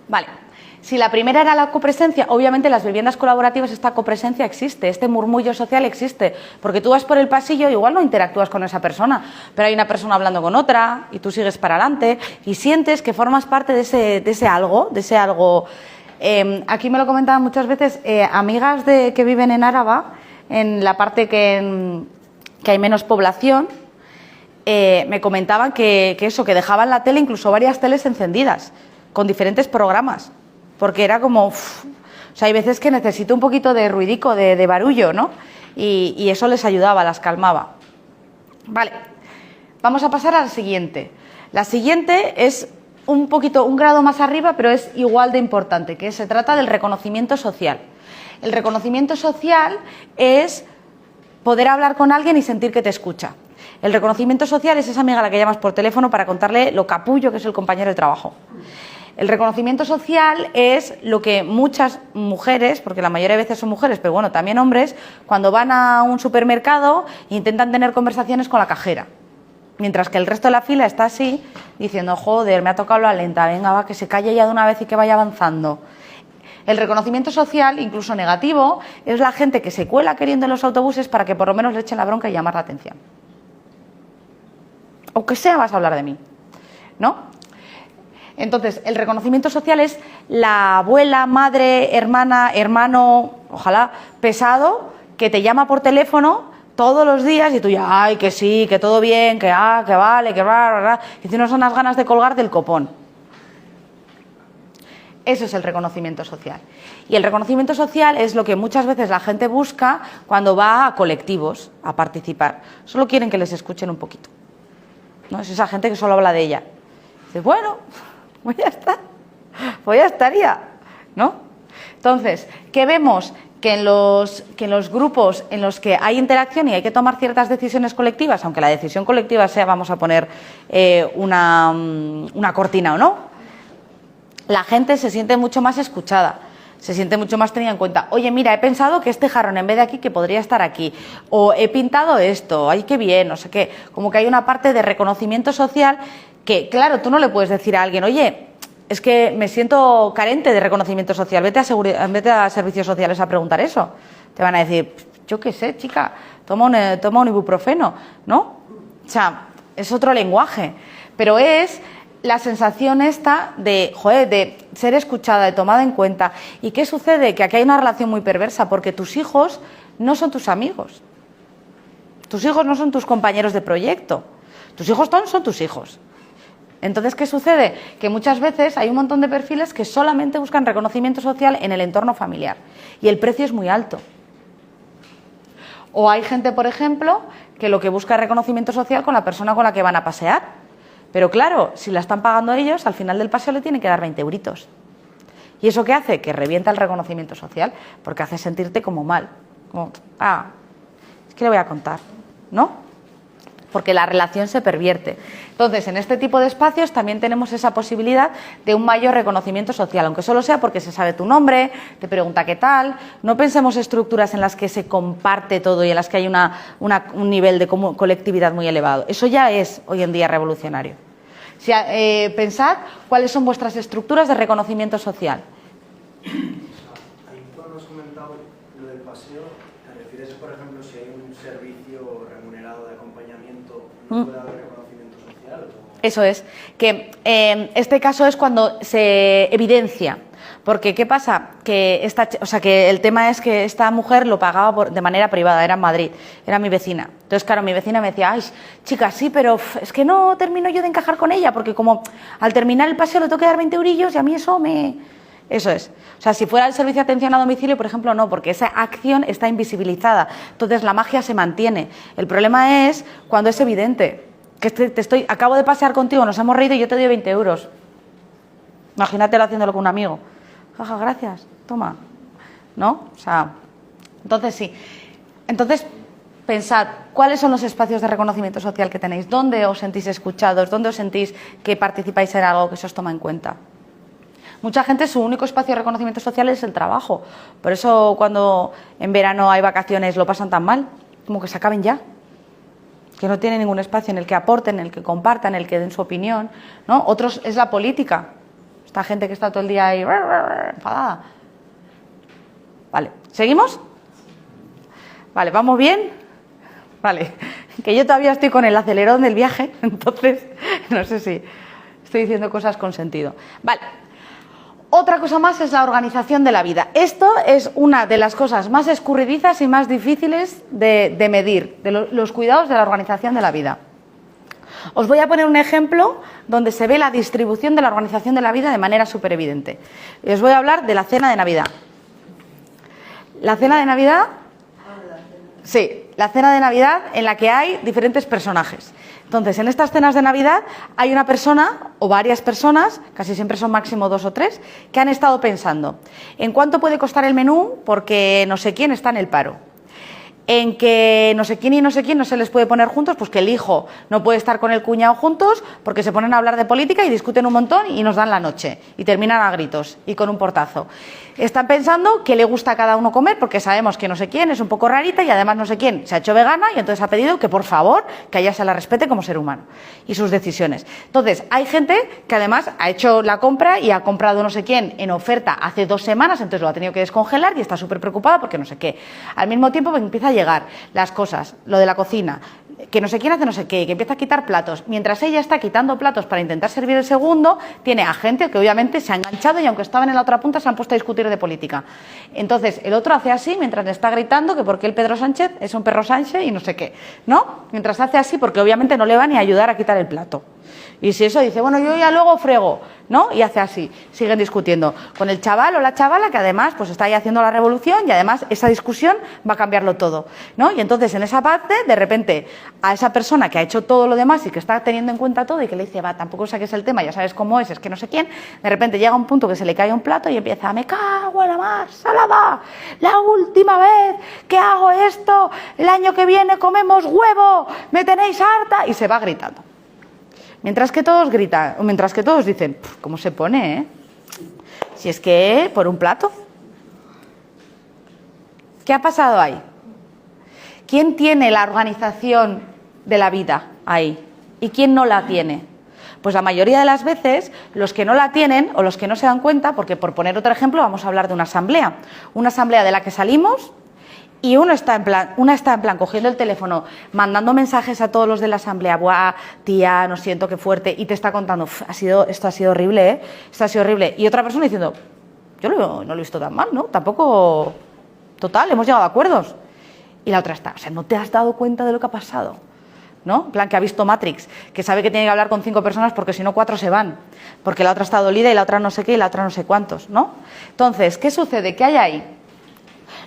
Vale. Si la primera era la copresencia, obviamente en las viviendas colaborativas esta copresencia existe, este murmullo social existe, porque tú vas por el pasillo y igual no interactúas con esa persona, pero hay una persona hablando con otra y tú sigues para adelante y sientes que formas parte de ese algo. Aquí me lo comentaban muchas veces amigas que viven en Áraba, en la parte que hay menos población, me comentaban que dejaban la tele, incluso varias teles encendidas, con diferentes programas. Porque era como, hay veces que necesito un poquito de ruidico, de barullo, ¿no? Y eso les ayudaba, las calmaba. Vale, vamos a pasar a la siguiente. La siguiente es un grado más arriba, pero es igual de importante, que se trata del reconocimiento social. El reconocimiento social es poder hablar con alguien y sentir que te escucha. El reconocimiento social es esa amiga a la que llamas por teléfono para contarle lo capullo que es el compañero de trabajo. El reconocimiento social es lo que muchas mujeres, porque la mayoría de veces son mujeres, pero bueno, también hombres, cuando van a un supermercado intentan tener conversaciones con la cajera. Mientras que el resto de la fila está así, diciendo, joder, me ha tocado la lenta, venga, va, que se calle ya de una vez y que vaya avanzando. El reconocimiento social, incluso negativo, es la gente que se cuela queriendo en los autobuses para que por lo menos le echen la bronca y llamar la atención. Aunque sea, vas a hablar de mí, ¿no? Entonces, el reconocimiento social es la abuela, madre, hermana, hermano, ojalá, pesado, que te llama por teléfono todos los días y tú ya, ay, que sí, que todo bien, que vale, que bla, y tienes unas ganas de colgar del copón. Eso es el reconocimiento social. Y el reconocimiento social es lo que muchas veces la gente busca cuando va a colectivos a participar. Solo quieren que les escuchen un poquito, ¿no? Es esa gente que solo habla de ella. Dice, bueno, Pues ya está. Pues ya estaría, ¿no? Entonces, ¿qué vemos? Que en los grupos en los que hay interacción y hay que tomar ciertas decisiones colectivas, aunque la decisión colectiva sea, vamos a poner una cortina o no, la gente se siente mucho más escuchada, se siente mucho más tenida en cuenta. Oye, mira, he pensado que este jarrón en vez de aquí que podría estar aquí, o he pintado esto, ay, qué bien, no sé qué. Como que hay una parte de reconocimiento social que, claro, tú no le puedes decir a alguien, oye, es que me siento carente de reconocimiento social, vete a servicios sociales a preguntar eso. Te van a decir, yo qué sé, chica, toma un ibuprofeno, ¿no? O sea, es otro lenguaje, pero es la sensación esta de, joder, de ser escuchada, de tomada en cuenta. ¿Y qué sucede? Que aquí hay una relación muy perversa, porque tus hijos no son tus amigos. Tus hijos no son tus compañeros de proyecto. Tus hijos son tus hijos. Entonces, ¿qué sucede? Que muchas veces hay un montón de perfiles que solamente buscan reconocimiento social en el entorno familiar y el precio es muy alto. O hay gente, por ejemplo, que lo que busca es reconocimiento social con la persona con la que van a pasear. Pero claro, si la están pagando ellos, al final del paseo le tienen que dar 20 euritos. ¿Y eso qué hace? Que revienta el reconocimiento social, porque hace sentirte como mal. Como, es que le voy a contar, ¿no? Porque la relación se pervierte. Entonces, en este tipo de espacios también tenemos esa posibilidad de un mayor reconocimiento social, aunque solo sea porque se sabe tu nombre, te pregunta qué tal. No pensemos estructuras en las que se comparte todo y en las que hay un nivel de colectividad muy elevado. Eso ya es hoy en día revolucionario. Pensad cuáles son vuestras estructuras de reconocimiento social. Ahí cuando has comentado lo del paseo, ¿te refieres, por ejemplo, si hay un servicio remunerado de acompañamiento, no puede haber reconocimiento social? Eso es, que este caso es cuando se evidencia, porque ¿qué pasa? Que el tema es que esta mujer lo pagaba de manera privada, era en Madrid, era mi vecina. Entonces, claro, mi vecina me decía, ay, chica, sí, pero es que no termino yo de encajar con ella, porque como al terminar el paseo le tengo que dar 20 eurillos y a mí eso me... Eso es. O sea, si fuera el servicio de atención a domicilio, por ejemplo, no, porque esa acción está invisibilizada. Entonces, la magia se mantiene. El problema es cuando es evidente. Que acabo de pasear contigo, nos hemos reído y yo te doy 20 euros. Imagínatelo haciéndolo con un amigo. Jaja, gracias, toma. ¿No? O sea, entonces sí. Entonces, pensad, ¿cuáles son los espacios de reconocimiento social que tenéis? ¿Dónde os sentís escuchados? ¿Dónde os sentís que participáis en algo que se os toma en cuenta? Mucha gente, su único espacio de reconocimiento social es el trabajo. Por eso cuando en verano hay vacaciones lo pasan tan mal, como que se acaben ya. Que no tienen ningún espacio en el que aporten, en el que compartan, en el que den su opinión, ¿no? Otros es la política. Esta gente que está todo el día ahí enfadada. Vale, ¿seguimos? Vale, ¿vamos bien? Vale, que yo todavía estoy con el acelerón del viaje, entonces no sé si estoy diciendo cosas con sentido. Vale. Otra cosa más es la organización de la vida. Esto es una de las cosas más escurridizas y más difíciles de medir, de los cuidados de la organización de la vida. Os voy a poner un ejemplo donde se ve la distribución de la organización de la vida de manera súper evidente. Os voy a hablar de la cena de Navidad. La cena de Navidad, sí, la cena de Navidad en la que hay diferentes personajes. Entonces, en estas cenas de Navidad hay una persona o varias personas, casi siempre son máximo 2 o 3, que han estado pensando en cuánto puede costar el menú porque no sé quién está en el paro. En que no sé quién y no sé quién no se les puede poner juntos, pues que el hijo no puede estar con el cuñado juntos porque se ponen a hablar de política y discuten un montón y nos dan la noche y terminan a gritos y con un portazo. Están pensando qué le gusta a cada uno comer porque sabemos que no sé quién es un poco rarita y además no sé quién se ha hecho vegana y entonces ha pedido que por favor que a ella se la respete como ser humano y sus decisiones. Entonces hay gente que además ha hecho la compra y ha comprado no sé quién en oferta hace 2 semanas, entonces lo ha tenido que descongelar y está súper preocupada porque no sé qué. Al mismo tiempo empieza a llegar las cosas, lo de la cocina, que no sé quién hace no sé qué, que empieza a quitar platos. Mientras ella está quitando platos para intentar servir el segundo, tiene a gente que obviamente se ha enganchado y aunque estaban en la otra punta se han puesto a discutir de política. Entonces el otro hace así mientras le está gritando que porque el Pedro Sánchez es un perro Sánchez y no sé qué, ¿no? Mientras hace así porque obviamente no le va ni a ayudar a quitar el plato. Y si eso dice, bueno, yo ya luego frego, ¿no? Y hace así, siguen discutiendo con el chaval o la chavala que además pues está ahí haciendo la revolución y además esa discusión va a cambiarlo todo, ¿no? Y entonces en esa parte, de repente, a esa persona que ha hecho todo lo demás y que está teniendo en cuenta todo y que le dice, va, tampoco saques el tema, ya sabes cómo es que no sé quién, de repente llega un punto que se le cae un plato y empieza, me cago en la mar, salada, la última vez que hago esto, el año que viene comemos huevo, me tenéis harta, y se va gritando. Mientras que todos gritan, mientras que todos dicen, ¿cómo se pone, eh? Si es que por un plato. ¿Qué ha pasado ahí? ¿Quién tiene la organización de la vida ahí? ¿Y quién no la tiene? Pues la mayoría de las veces los que no la tienen o los que no se dan cuenta, porque por poner otro ejemplo vamos a hablar de una asamblea de la que salimos. Y una está en plan cogiendo el teléfono, mandando mensajes a todos los de la asamblea, buah, tía, no siento, qué fuerte, y te está contando, esto ha sido horrible, ¿eh? Esto ha sido horrible. Y otra persona diciendo, yo no lo he visto tan mal, ¿no? Tampoco, total, hemos llegado a acuerdos. Y la otra está, o sea, ¿no te has dado cuenta de lo que ha pasado? ¿No? En plan, que ha visto Matrix, que sabe que tiene que hablar con 5 personas porque si no 4 se van, porque la otra está dolida y la otra no sé qué y la otra no sé cuántos, ¿no? Entonces, ¿qué sucede? ¿Qué hay ahí?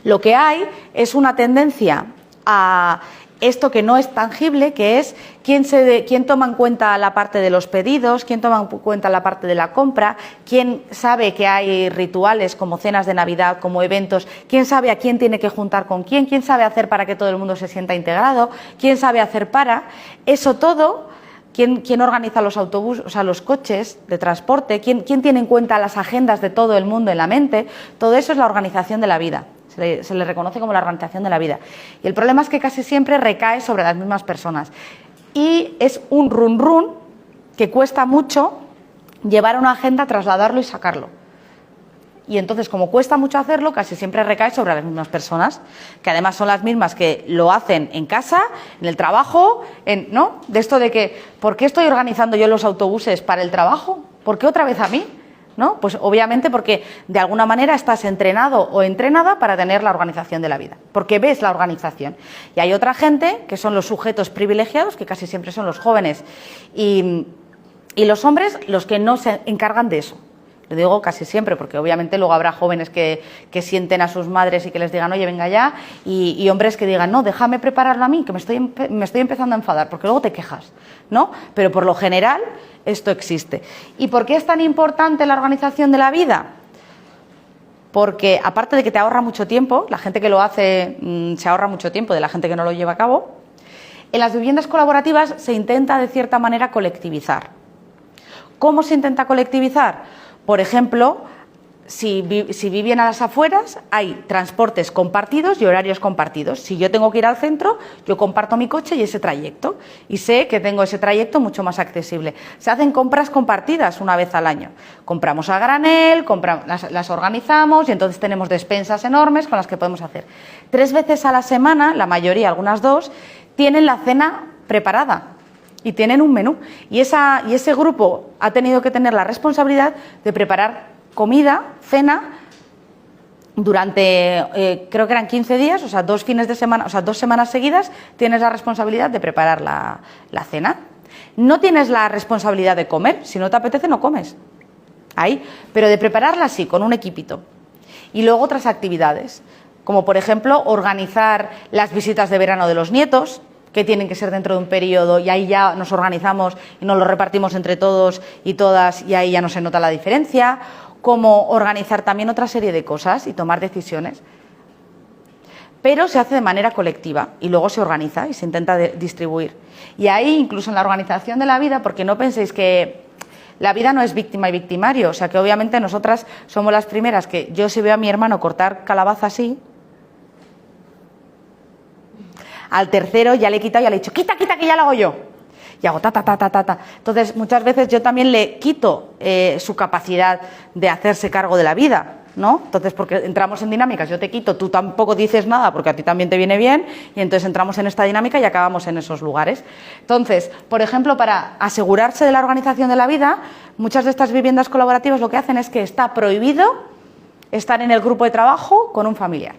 Lo que hay es una tendencia a esto que no es tangible, que es quién toma en cuenta la parte de los pedidos, quién toma en cuenta la parte de la compra, quién sabe que hay rituales como cenas de Navidad, como eventos, quién sabe a quién tiene que juntar con quién sabe hacer para que todo el mundo se sienta integrado, quién sabe hacer para, eso todo, quién organiza los autobuses, o sea, los coches de transporte, quién tiene en cuenta las agendas de todo el mundo en la mente, todo eso es la organización de la vida. Se le reconoce como la organización de la vida. Y el problema es que casi siempre recae sobre las mismas personas. Y es un run que cuesta mucho llevar a una agenda, trasladarlo y sacarlo. Y entonces, como cuesta mucho hacerlo, casi siempre recae sobre las mismas personas, que además son las mismas que lo hacen en casa, en el trabajo, ¿no? De esto de que, ¿por qué estoy organizando yo los autobuses para el trabajo? ¿Por qué otra vez a mí? ¿No? Pues obviamente porque de alguna manera estás entrenado o entrenada para tener la organización de la vida, porque ves la organización. Y hay otra gente que son los sujetos privilegiados, que casi siempre son los jóvenes y los hombres los que no se encargan de eso. Lo digo casi siempre porque obviamente luego habrá jóvenes que sienten a sus madres y que les digan, oye, venga ya, y hombres que digan, no, déjame prepararlo a mí, que me estoy empezando a enfadar, porque luego te quejas, ¿no? Pero por lo general esto existe. ¿Y por qué es tan importante la organización de la vida? Porque aparte de que te ahorra mucho tiempo, la gente que lo hace se ahorra mucho tiempo de la gente que no lo lleva a cabo, en las viviendas colaborativas se intenta de cierta manera colectivizar. ¿Cómo se intenta colectivizar? Por ejemplo, si viven a las afueras, hay transportes compartidos y horarios compartidos. Si yo tengo que ir al centro, yo comparto mi coche y ese trayecto. Y sé que tengo ese trayecto mucho más accesible. Se hacen compras compartidas una vez al año. Compramos a granel, las organizamos y entonces tenemos despensas enormes con las que podemos hacer. 3 veces a la semana, la mayoría, algunas 2, tienen la cena preparada. Y tienen un menú. Y ese grupo ha tenido que tener la responsabilidad de preparar comida, cena, durante, creo que eran 15 días, o sea, 2 fines de semana, o sea, 2 semanas seguidas, tienes la responsabilidad de preparar la cena. No tienes la responsabilidad de comer, si no te apetece no comes. Ahí, pero de prepararla sí, con un equipito. Y luego otras actividades, como por ejemplo organizar las visitas de verano de los nietos, que tienen que ser dentro de un periodo, y ahí ya nos organizamos y nos lo repartimos entre todos y todas, y ahí ya no se nota la diferencia, como organizar también otra serie de cosas y tomar decisiones. Pero se hace de manera colectiva y luego se organiza y se intenta distribuir. Y ahí, incluso en la organización de la vida, porque no penséis que la vida no es víctima y victimario, o sea que obviamente nosotras somos las primeras que yo si veo a mi hermano cortar calabaza así, al tercero ya le he quitado, ya le he dicho, quita, que ya lo hago yo. Y hago ta. Entonces, muchas veces yo también le quito su capacidad de hacerse cargo de la vida, ¿no? Entonces, porque entramos en dinámicas, yo te quito, tú tampoco dices nada porque a ti también te viene bien, y entonces entramos en esta dinámica y acabamos en esos lugares. Entonces, por ejemplo, para asegurarse de la organización de la vida, muchas de estas viviendas colaborativas lo que hacen es que está prohibido estar en el grupo de trabajo con un familiar.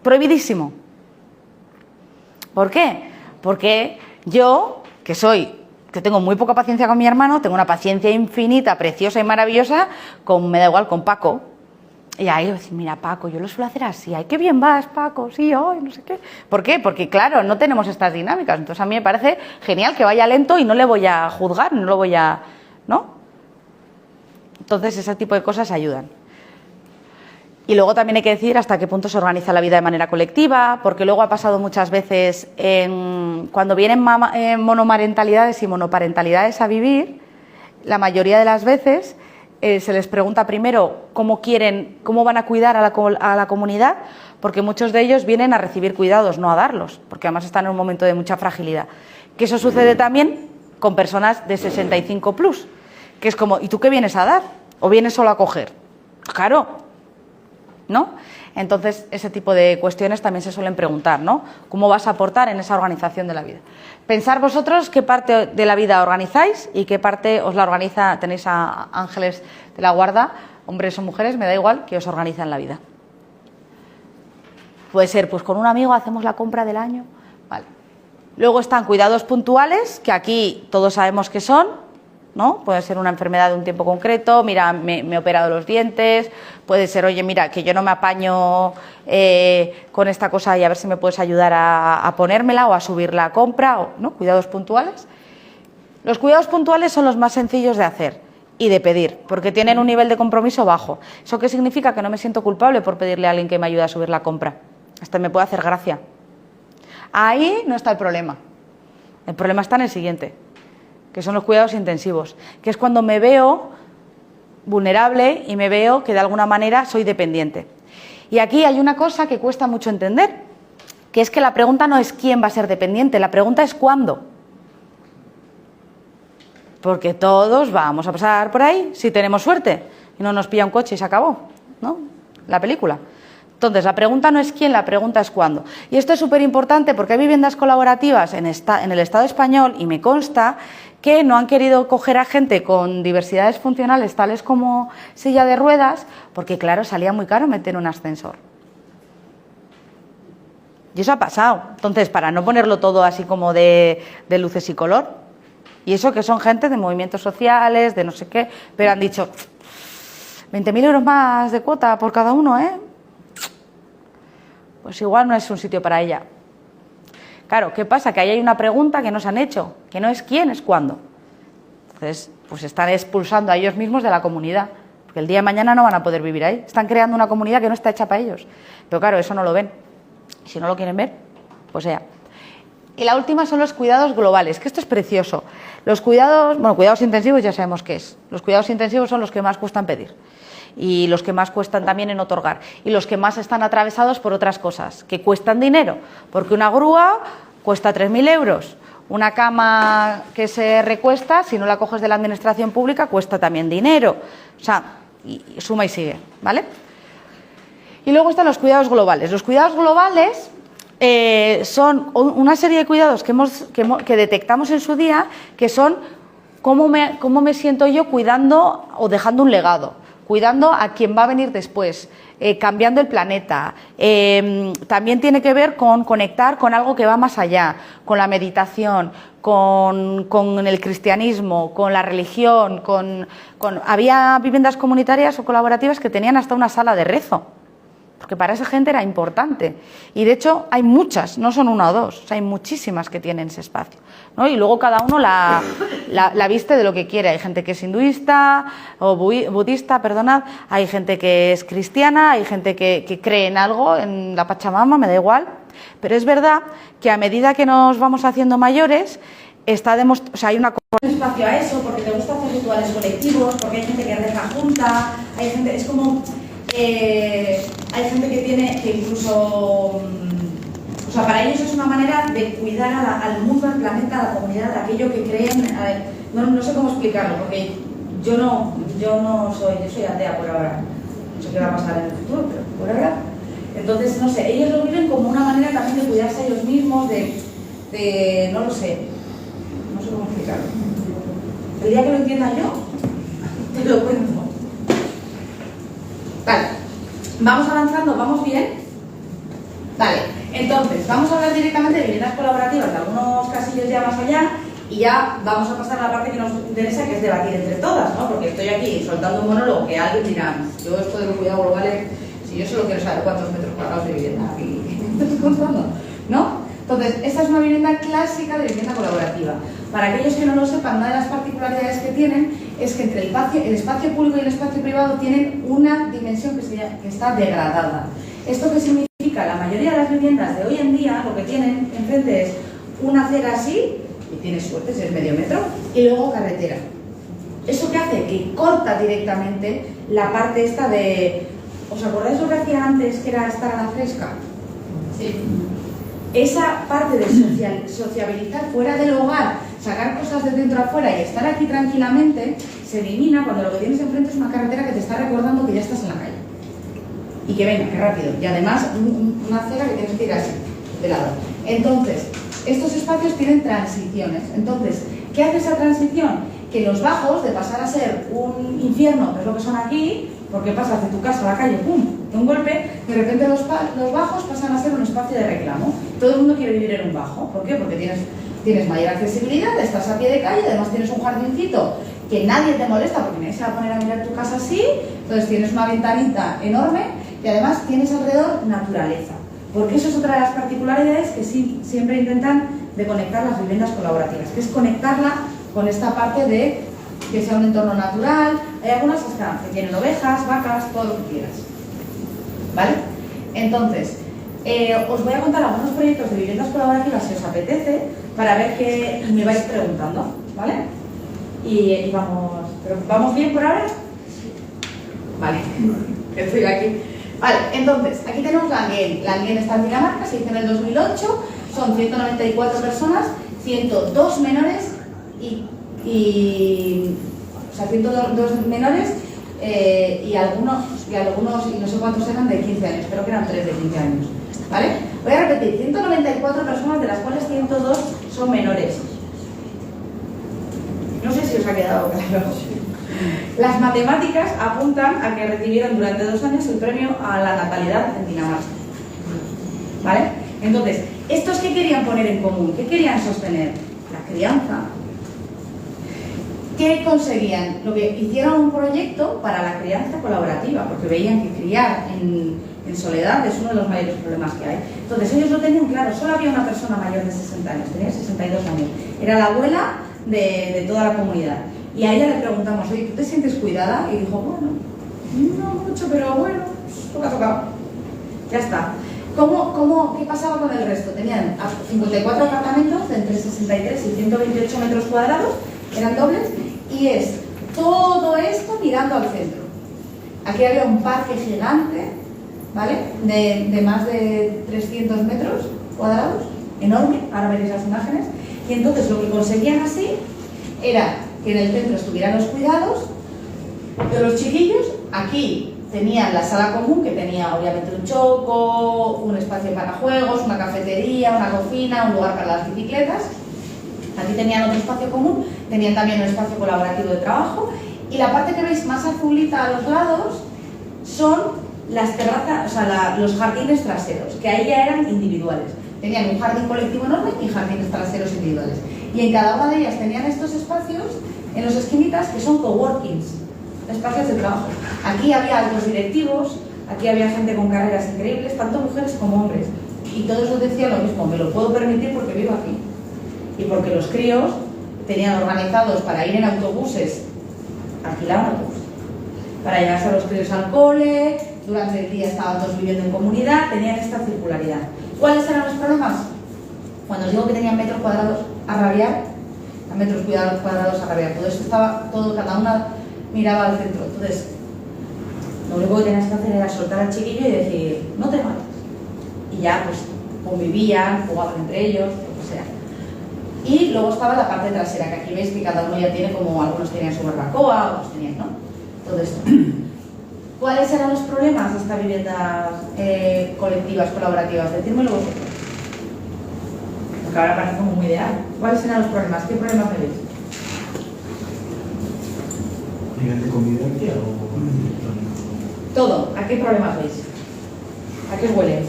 Prohibidísimo. ¿Por qué? Porque yo, que soy que tengo muy poca paciencia con mi hermano, tengo una paciencia infinita, preciosa y maravillosa, me da igual, con Paco. Y ahí decir, mira, Paco, yo lo suelo hacer así, ay, qué bien vas, Paco, sí, ay, no sé qué. ¿Por qué? Porque, claro, no tenemos estas dinámicas. Entonces, a mí me parece genial que vaya lento y no le voy a juzgar, no lo voy a... ¿no? Entonces, ese tipo de cosas ayudan. Y luego también hay que decir hasta qué punto se organiza la vida de manera colectiva, porque luego ha pasado muchas veces, cuando vienen monomarentalidades y monoparentalidades a vivir, la mayoría de las veces... se les pregunta primero cómo van a cuidar a la comunidad, porque muchos de ellos vienen a recibir cuidados, no a darlos, porque además están en un momento de mucha fragilidad. Que eso sucede también con personas de 65 plus, que es como, ¿y tú qué vienes a dar? ¿O vienes solo a coger? Claro, ¿no? Entonces, ese tipo de cuestiones también se suelen preguntar, ¿no? ¿Cómo vas a aportar en esa organización de la vida? Pensar vosotros qué parte de la vida organizáis y qué parte os la organiza, tenéis a ángeles de la guarda, hombres o mujeres, me da igual, que os organizan la vida. Puede ser, pues con un amigo hacemos la compra del año, vale. Luego están cuidados puntuales, que aquí todos sabemos qué son, ¿no? Puede ser una enfermedad de un tiempo concreto, mira, me he operado los dientes, puede ser, oye, mira, que yo no me apaño con esta cosa y a ver si me puedes ayudar a ponérmela o a subir la compra, ¿no? Cuidados puntuales. Los cuidados puntuales son los más sencillos de hacer y de pedir, porque tienen un nivel de compromiso bajo. ¿Eso qué significa? Que no me siento culpable por pedirle a alguien que me ayude a subir la compra. Hasta me puede hacer gracia. Ahí no está el problema. El problema está en el siguiente, que son los cuidados intensivos, que es cuando me veo vulnerable y me veo que de alguna manera soy dependiente. Y aquí hay una cosa que cuesta mucho entender, que es que la pregunta no es quién va a ser dependiente, la pregunta es cuándo. Porque todos vamos a pasar por ahí, si tenemos suerte, y no nos pilla un coche y se acabó, ¿no? La película. Entonces, la pregunta no es quién, la pregunta es cuándo. Y esto es súper importante porque hay viviendas colaborativas en el Estado español, y me consta que no han querido coger a gente con diversidades funcionales tales como silla de ruedas, porque claro, salía muy caro meter un ascensor. Y eso ha pasado. Entonces, para no ponerlo todo así como de luces y color, y eso que son gente de movimientos sociales, de no sé qué, pero han dicho 20.000 euros más de cuota por cada uno, ¿eh? Pues igual no es un sitio para ella. Claro, ¿qué pasa? Que ahí hay una pregunta que nos han hecho, que no es quién, es cuándo. Entonces, pues están expulsando a ellos mismos de la comunidad, porque el día de mañana no van a poder vivir ahí. Están creando una comunidad que no está hecha para ellos. Pero claro, eso no lo ven. Y si no lo quieren ver, pues sea. Y la última son los cuidados globales, que esto es precioso. Los cuidados, bueno, cuidados intensivos ya sabemos qué es. Los cuidados intensivos son los que más cuestan pedir. Y los que más cuestan también en otorgar, y los que más están atravesados por otras cosas, que cuestan dinero, porque una grúa cuesta 3.000 euros, una cama que se recuesta, si no la coges de la administración pública, cuesta también dinero, o sea, y suma y sigue, ¿vale? Y luego están los cuidados globales. Los cuidados globales son una serie de cuidados que detectamos en su día, que son cómo me siento yo cuidando o dejando un legado, cuidando a quien va a venir después, cambiando el planeta. También tiene que ver con conectar con algo que va más allá, con la meditación, con el cristianismo, con la religión, había viviendas comunitarias o colaborativas que tenían hasta una sala de rezo, porque para esa gente era importante. Y de hecho hay muchas, no son una o dos, o sea, hay muchísimas que tienen ese espacio, ¿no? Y luego cada uno la viste de lo que quiere. Hay gente que es hinduista o budista, perdonad, hay gente que es cristiana, hay gente que cree en algo, en la Pachamama, me da igual. Pero es verdad que a medida que nos vamos haciendo mayores, hay una espacio a eso, porque te gusta hacer rituales colectivos, porque hay gente que reza junta, hay gente, es como hay gente que incluso, o sea, para ellos es una manera de cuidar al mundo, al planeta, a la comunidad, a aquello que creen. No sé cómo explicarlo, porque yo soy atea por ahora, no sé qué va a pasar en el futuro, pero por ahora. Entonces, no sé, ellos lo viven como una manera también de cuidarse a ellos mismos, no lo sé, no sé cómo explicarlo. El día que lo entienda yo, te lo cuento. Vale, vamos avanzando, ¿vamos bien? Vale, entonces, vamos a hablar directamente de viviendas colaborativas, de algunos casillos ya más allá, Y ya vamos a pasar a la parte que nos interesa, que es debatir entre todas, ¿no? Porque estoy aquí soltando un monólogo que alguien dirá, yo esto de los cuidados globales, si yo solo quiero saber cuántos metros cuadrados de vivienda aquí estoy contando, ¿no? Entonces, esta es una vivienda clásica de vivienda colaborativa. Para aquellos que no lo sepan, una de las particularidades que tienen es que entre el espacio público y el espacio privado tienen una dimensión que está degradada. ¿Esto qué significa? La mayoría de las viviendas de hoy en día lo que tienen enfrente es una acera así, y tienes suerte si es medio metro, y luego carretera. ¿Eso qué hace? Que corta directamente la parte esta de... ¿Os acordáis lo que hacía antes, que era estar a la fresca? Sí. Esa parte de sociabilizar fuera del hogar, sacar cosas de dentro afuera y estar aquí tranquilamente, se elimina cuando lo que tienes enfrente es una carretera que te está recordando que ya estás en la calle. Y que venga, que rápido. Y además una acera que tienes que ir así, de lado. Entonces, estos espacios tienen transiciones. Entonces, ¿qué hace esa transición? Que los bajos, de pasar a ser un infierno, que es lo que son aquí, porque pasas de tu casa a la calle, ¡pum!, de un golpe, de repente los bajos pasan a ser un espacio de reclamo. Todo el mundo quiere vivir en un bajo. ¿Por qué? Porque tienes mayor accesibilidad, estás a pie de calle, además tienes un jardincito que nadie te molesta porque nadie se va a poner a mirar tu casa así, entonces tienes una ventanita enorme y además tienes alrededor naturaleza. Porque eso es otra de las particularidades que siempre intentan de conectar las viviendas colaborativas, que es conectarla con esta parte de que sea un entorno natural. Hay algunas hasta que tienen ovejas, vacas, todo lo que quieras. ¿Vale? Entonces, os voy a contar algunos proyectos de viviendas colaborativas si os apetece, para ver qué me vais preguntando, ¿vale? Y vamos... ¿Pero vamos bien por ahora? Vale, estoy aquí. Vale, entonces, aquí tenemos la Anguén. La Anguén está en Dinamarca, se hizo en el 2008, son 194 personas, 102 menores o sea, 102 menores y algunos, y no sé cuántos eran de 15 años, creo que eran 3 de 15 años, ¿vale? Voy a repetir, 194 personas, de las cuales 102 son menores. No sé si os ha quedado claro. Las matemáticas apuntan a que recibieron durante 2 años el premio a la natalidad en Dinamarca. ¿Vale? Entonces, ¿estos qué querían poner en común? ¿Qué querían sostener? La crianza. ¿Qué conseguían? Lo que hicieron un proyecto para la crianza colaborativa, porque veían que criar en soledad es uno de los mayores problemas que hay. Entonces, ellos lo tenían claro, solo había una persona mayor de 60 años, tenía 62 años. Era la abuela de toda la comunidad. Y a ella le preguntamos, oye, ¿tú te sientes cuidada? Y dijo, bueno, no mucho, pero bueno, lo que ha tocado. Ya está. ¿Qué pasaba con el resto? Tenían 54 apartamentos de entre 63 y 128 metros cuadrados, eran dobles, y es todo esto mirando al centro. Aquí había un parque gigante, ¿vale? De más de 300 metros cuadrados, enorme, ahora veréis las imágenes, y entonces lo que conseguían así era que en el centro estuvieran los cuidados de los chiquillos. Aquí tenían la sala común, que tenía obviamente un choco, un espacio para juegos, una cafetería, una cocina, un lugar para las bicicletas. Aquí tenían otro espacio común, tenían también un espacio colaborativo de trabajo, y la parte que veis más azulita a los lados son las terrazas, o sea, los jardines traseros, que ahí ya eran individuales. Tenían un jardín colectivo enorme y jardines traseros individuales. Y en cada una de ellas tenían estos espacios en los esquinitas que son coworkings, espacios de trabajo. Aquí había altos directivos, aquí había gente con carreras increíbles, tanto mujeres como hombres. Y todos nos decían lo mismo, me lo puedo permitir porque vivo aquí. Y porque los críos tenían organizados para ir en autobuses, alquilaban autobuses, para llevarse a los críos al cole, durante el día estaban todos viviendo en comunidad, tenían esta circularidad. ¿Cuáles eran los problemas? Cuando os digo que tenían metros cuadrados a rabiar, a metros cuadrados a rabiar, todo esto estaba, cada una miraba al centro. Entonces, lo único que tenías que hacer era soltar al chiquillo y decir, no te mates. Y ya, pues, convivían, jugaban entre ellos, lo que sea. Y luego estaba la parte trasera, que aquí veis que cada uno ya tiene como, algunos tenían su barbacoa, otros tenían, ¿no? Todo esto. ¿Cuáles eran los problemas de estas viviendas colectivas, colaborativas? Decírmelo vosotros. Porque ahora parece como muy ideal. ¿Cuáles eran los problemas? ¿Qué problemas veis? ¿Nivel de convivencia o...? Todo. ¿A qué problemas veis? ¿A qué huele?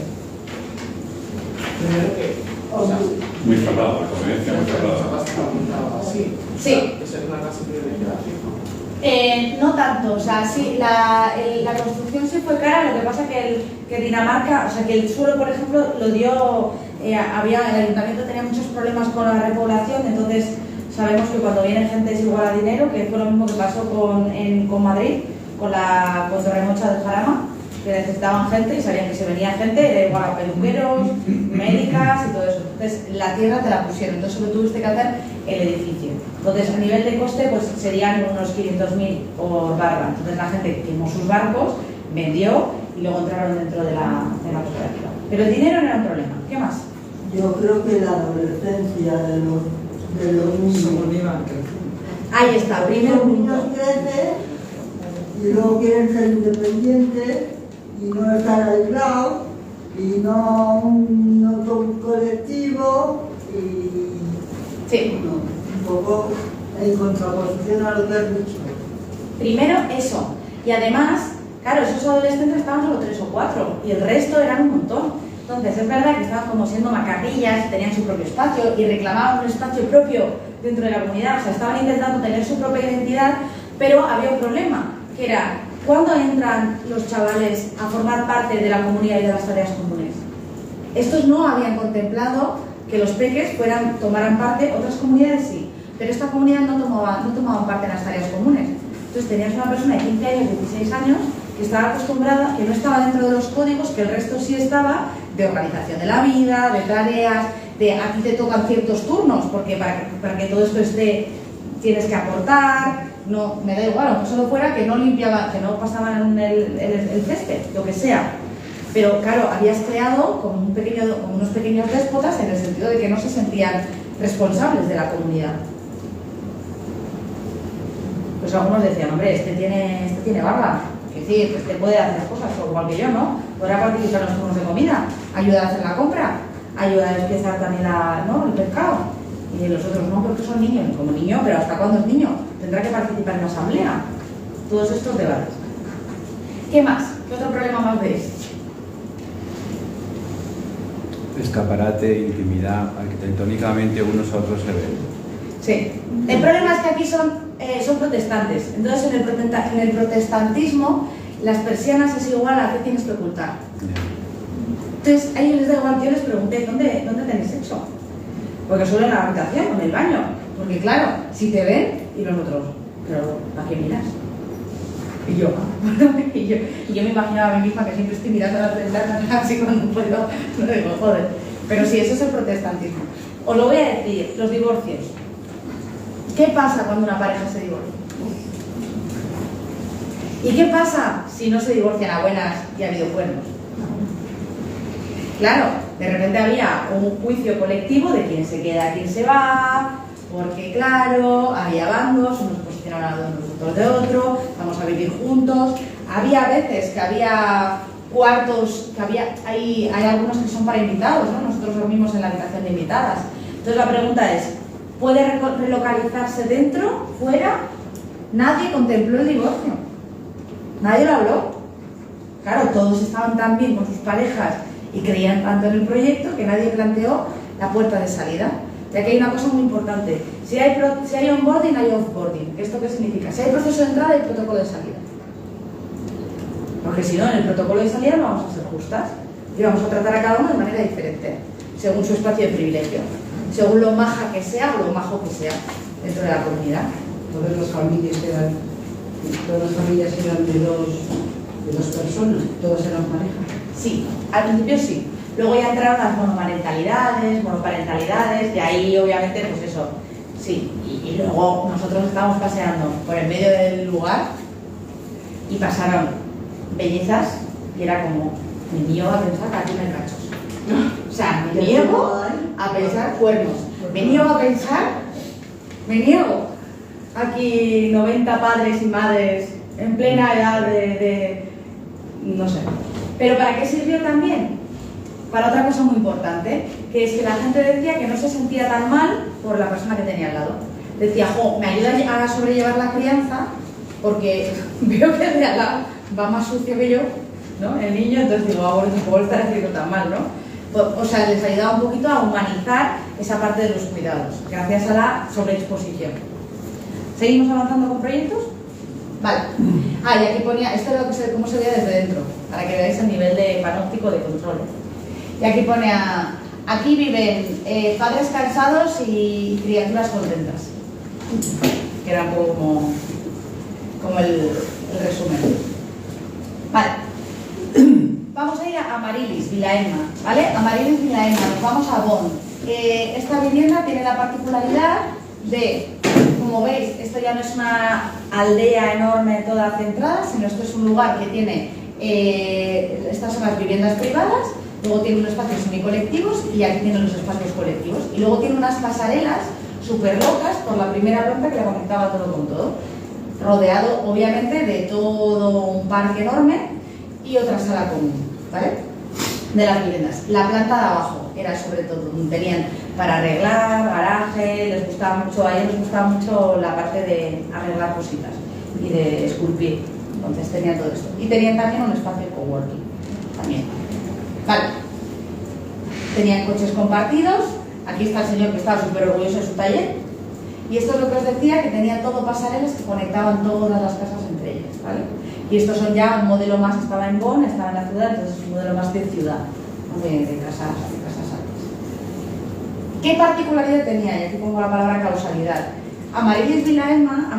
Primero que Muy cerrada, la convivencia muy cerrada. Sí. No tanto, o sea, sí, la construcción sí fue cara, lo que pasa que Dinamarca, o sea, que el suelo, por ejemplo, lo dio, el ayuntamiento tenía muchos problemas con la repoblación, entonces sabemos que cuando viene gente es igual a dinero, que fue lo mismo que pasó con Madrid, con Torremocha del Jarama, que necesitaban gente y sabían que si venía gente era igual a peluqueros, médicas y todo eso. Entonces la tierra te la pusieron, entonces solo tuviste que hacer el edificio. Entonces a nivel de coste pues serían unos 500.000 por barba. Entonces la gente quemó sus barcos, vendió y luego entraron dentro de la cooperativa. Pero el dinero no era un problema. ¿Qué más? Yo creo que la adolescencia de los niños. Ahí está, primero Los niños crecen y luego quieren ser independientes y no estar aislados y no son colectivos y sí. un poco en contraposición a lo que has dicho. Primero eso. Y además, claro, esos adolescentes estaban solo 3 o 4 y el resto eran un montón. Entonces es verdad que estaban como siendo macarrillas, tenían su propio espacio y reclamaban un espacio propio dentro de la comunidad. O sea, estaban intentando tener su propia identidad, pero había un problema, que era ¿cuándo entran los chavales a formar parte de la comunidad y de las tareas comunes? Estos no habían contemplado que los peques tomaran parte, otras comunidades sí, pero esta comunidad no tomaban parte en las tareas comunes. Entonces tenías una persona de 15 años, 16 años, que estaba acostumbrada, que no estaba dentro de los códigos, que el resto sí estaba, de organización de la vida, de tareas, de aquí te tocan ciertos turnos, porque para que todo esto esté, tienes que aportar, no, me da igual, aunque solo fuera que no limpiaban, que no pasaban el césped, lo que sea. Pero claro, habías creado como unos pequeños déspotas en el sentido de que no se sentían responsables de la comunidad. Pues algunos decían, hombre, este tiene barba, es decir, este puede hacer las cosas, o igual que yo, ¿no? Podrá participar en los turnos de comida, ayudar a hacer la compra, ayudar a empezar también el mercado. Y los otros no, porque son niños. Como niño, pero ¿hasta cuándo es niño? Tendrá que participar en la asamblea. Todos estos debates. ¿Qué más? ¿Qué otro problema más veis? Escaparate, intimidad, arquitectónicamente unos a otros se ven. Sí. El problema es que aquí son protestantes. Entonces en el protestantismo las persianas es igual a qué tienes que ocultar. Entonces a ellos les da igual. Yo les pregunté, ¿dónde tenéis sexo? Porque solo en la habitación, en el baño. Porque claro, si te ven y los otros, pero ¿a qué miras? Y yo me imaginaba a mí misma que siempre estoy mirando a las ventanas así cuando puedo. No digo, joder. Pero sí, eso es el protestantismo. Os lo voy a decir, los divorcios. ¿Qué pasa cuando una pareja se divorcia? ¿Y qué pasa si no se divorcian a buenas y ha habido cuernos? Claro, de repente había un juicio colectivo de quién se queda, quién se va, porque claro, había bandos, unos posicionaban a unos de otro, vamos a vivir juntos. Había veces que había cuartos, hay algunos que son para invitados, ¿no? Nosotros dormimos en la habitación de invitadas. Entonces la pregunta es, ¿puede relocalizarse dentro, fuera? Nadie contempló el divorcio, nadie lo habló. Claro, todos estaban tan bien con sus parejas y creían tanto en el proyecto que nadie planteó la puerta de salida. Ya que hay una cosa muy importante, si hay onboarding, hay offboarding. ¿Esto qué significa? Si hay proceso de entrada, hay protocolo de salida. Porque si no, en el protocolo de salida no vamos a ser justas y vamos a tratar a cada uno de manera diferente, según su espacio de privilegio, según lo maja que sea o lo majo que sea dentro de la comunidad. Todas las familias eran de dos personas, todas eran parejas. Sí, al principio sí. Luego ya entraron las monoparentalidades, y ahí obviamente pues eso, sí. Y luego nosotros estábamos paseando por el medio del lugar y pasaron bellezas y era como, me niego a pensar que aquí no hay cachos. O sea, me niego a pensar cuernos. Me niego aquí 90 padres y madres en plena edad de no sé. Pero ¿para qué sirvió también? Para otra cosa muy importante, que es que la gente decía que no se sentía tan mal por la persona que tenía al lado. Decía, jo, me ayuda a sobrellevar la crianza porque veo que el de al lado va más sucio que yo, ¿no? El niño, entonces digo, bueno, tampoco lo estaré haciendo tan mal, ¿no? O sea, les ayudaba un poquito a humanizar esa parte de los cuidados, gracias a la sobreexposición. ¿Seguimos avanzando con proyectos? Vale. Y aquí ponía, esto es lo que cómo se veía desde dentro, para que veáis el nivel de panóptico de control. Y aquí pone, aquí viven padres cansados y criaturas contentas. Que era un poco como el resumen. Vale. Vamos a ir a Amarilis, Vilaema, ¿vale? Amarilis, Vilaema, nos vamos a Bonn. Esta vivienda tiene la particularidad de, como veis, esto ya no es una aldea enorme toda centrada, sino esto es un lugar que tiene, estas son las viviendas privadas, luego tiene unos espacios semicolectivos y aquí tiene los espacios colectivos. Y luego tiene unas pasarelas súper locas por la primera planta que la conectaba todo con todo, rodeado obviamente de todo un parque enorme y otra sala común, ¿vale? De las viviendas. La planta de abajo era sobre todo donde tenían para arreglar, garaje, les gustaba mucho, a ellos les gustaba mucho la parte de arreglar cositas y de esculpir, entonces tenían todo esto. Y tenían también un espacio de coworking, también. Vale. Tenían coches compartidos, aquí está el señor que estaba súper orgulloso de su taller, y esto es lo que os decía, que tenía todo pasarelas que conectaban todas las casas entre ellas, ¿vale? Y estos son ya un modelo más, estaba en Bonn, estaba en la ciudad, entonces es un modelo más de ciudad, ¿no? de casas altas. ¿Qué particularidad tenía? Y aquí pongo la palabra causalidad. Amarilis y Vilaema,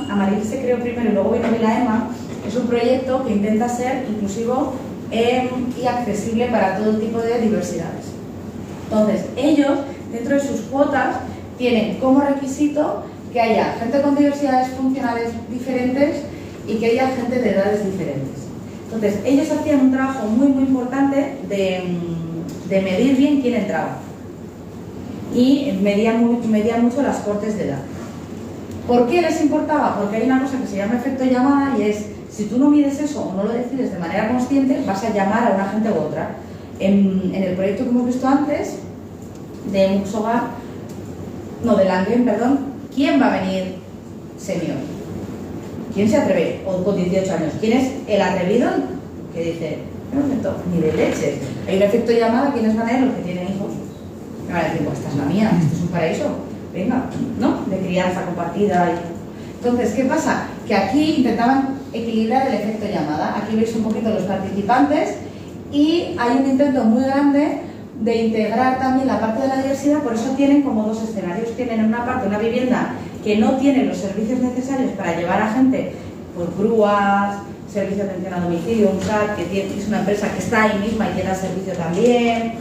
Amarilis se creó primero y luego vino Vilaema, es un proyecto que intenta ser inclusivo y accesible para todo tipo de diversidades. Entonces, ellos, dentro de sus cuotas, tienen como requisito que haya gente con diversidades funcionales diferentes y que haya gente de edades diferentes. Entonces, ellos hacían un trabajo muy importante de medir bien quién entraba y medían mucho las cortes de edad. ¿Por qué les importaba? Porque hay una cosa que se llama efecto llamada y es, si tú no mides eso o no lo decides de manera consciente, vas a llamar a una gente u otra. En el proyecto que hemos visto antes, de Muxogar, no, de Langen, perdón, ¿quién va a venir senior? ¿Quién se atreve? O con 18 años. ¿Quién es el atrevido? Que dice, no siento ni de leche. Hay un efecto llamada, ¿quiénes van a ir? Los que tienen hijos. Me van a decir, pues esta es la mía, esto es un paraíso. Venga, ¿no? De crianza compartida. Entonces, ¿qué pasa? Que aquí intentaban equilibrar el efecto llamada. Aquí veis un poquito los participantes y hay un intento muy grande de integrar también la parte de la diversidad, por eso tienen como dos escenarios. Tienen en una parte una vivienda que no tiene los servicios necesarios para llevar a gente por grúas, servicio de atención a domicilio, un SAT, que es una empresa que está ahí misma y tiene el servicio también,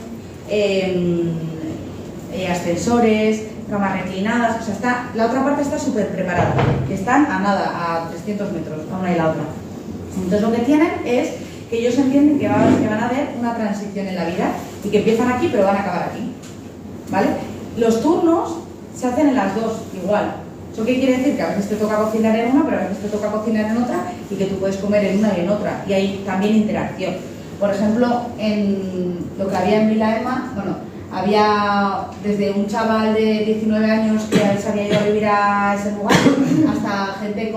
ascensores, camas reclinadas, o sea, la otra parte está súper preparada, que están a nada, a 300 metros, a una y la otra. Entonces lo que tienen es que ellos entienden que van a haber una transición en la vida y que empiezan aquí pero van a acabar aquí, ¿vale? Los turnos se hacen en las dos, igual. ¿Eso qué quiere decir? Que a veces te toca cocinar en una, pero a veces te toca cocinar en otra y que tú puedes comer en una y en otra. Y hay también interacción. Por ejemplo, en lo que había en Vilaema, bueno, había desde un chaval de 19 años que se había ido a vivir a ese lugar hasta gente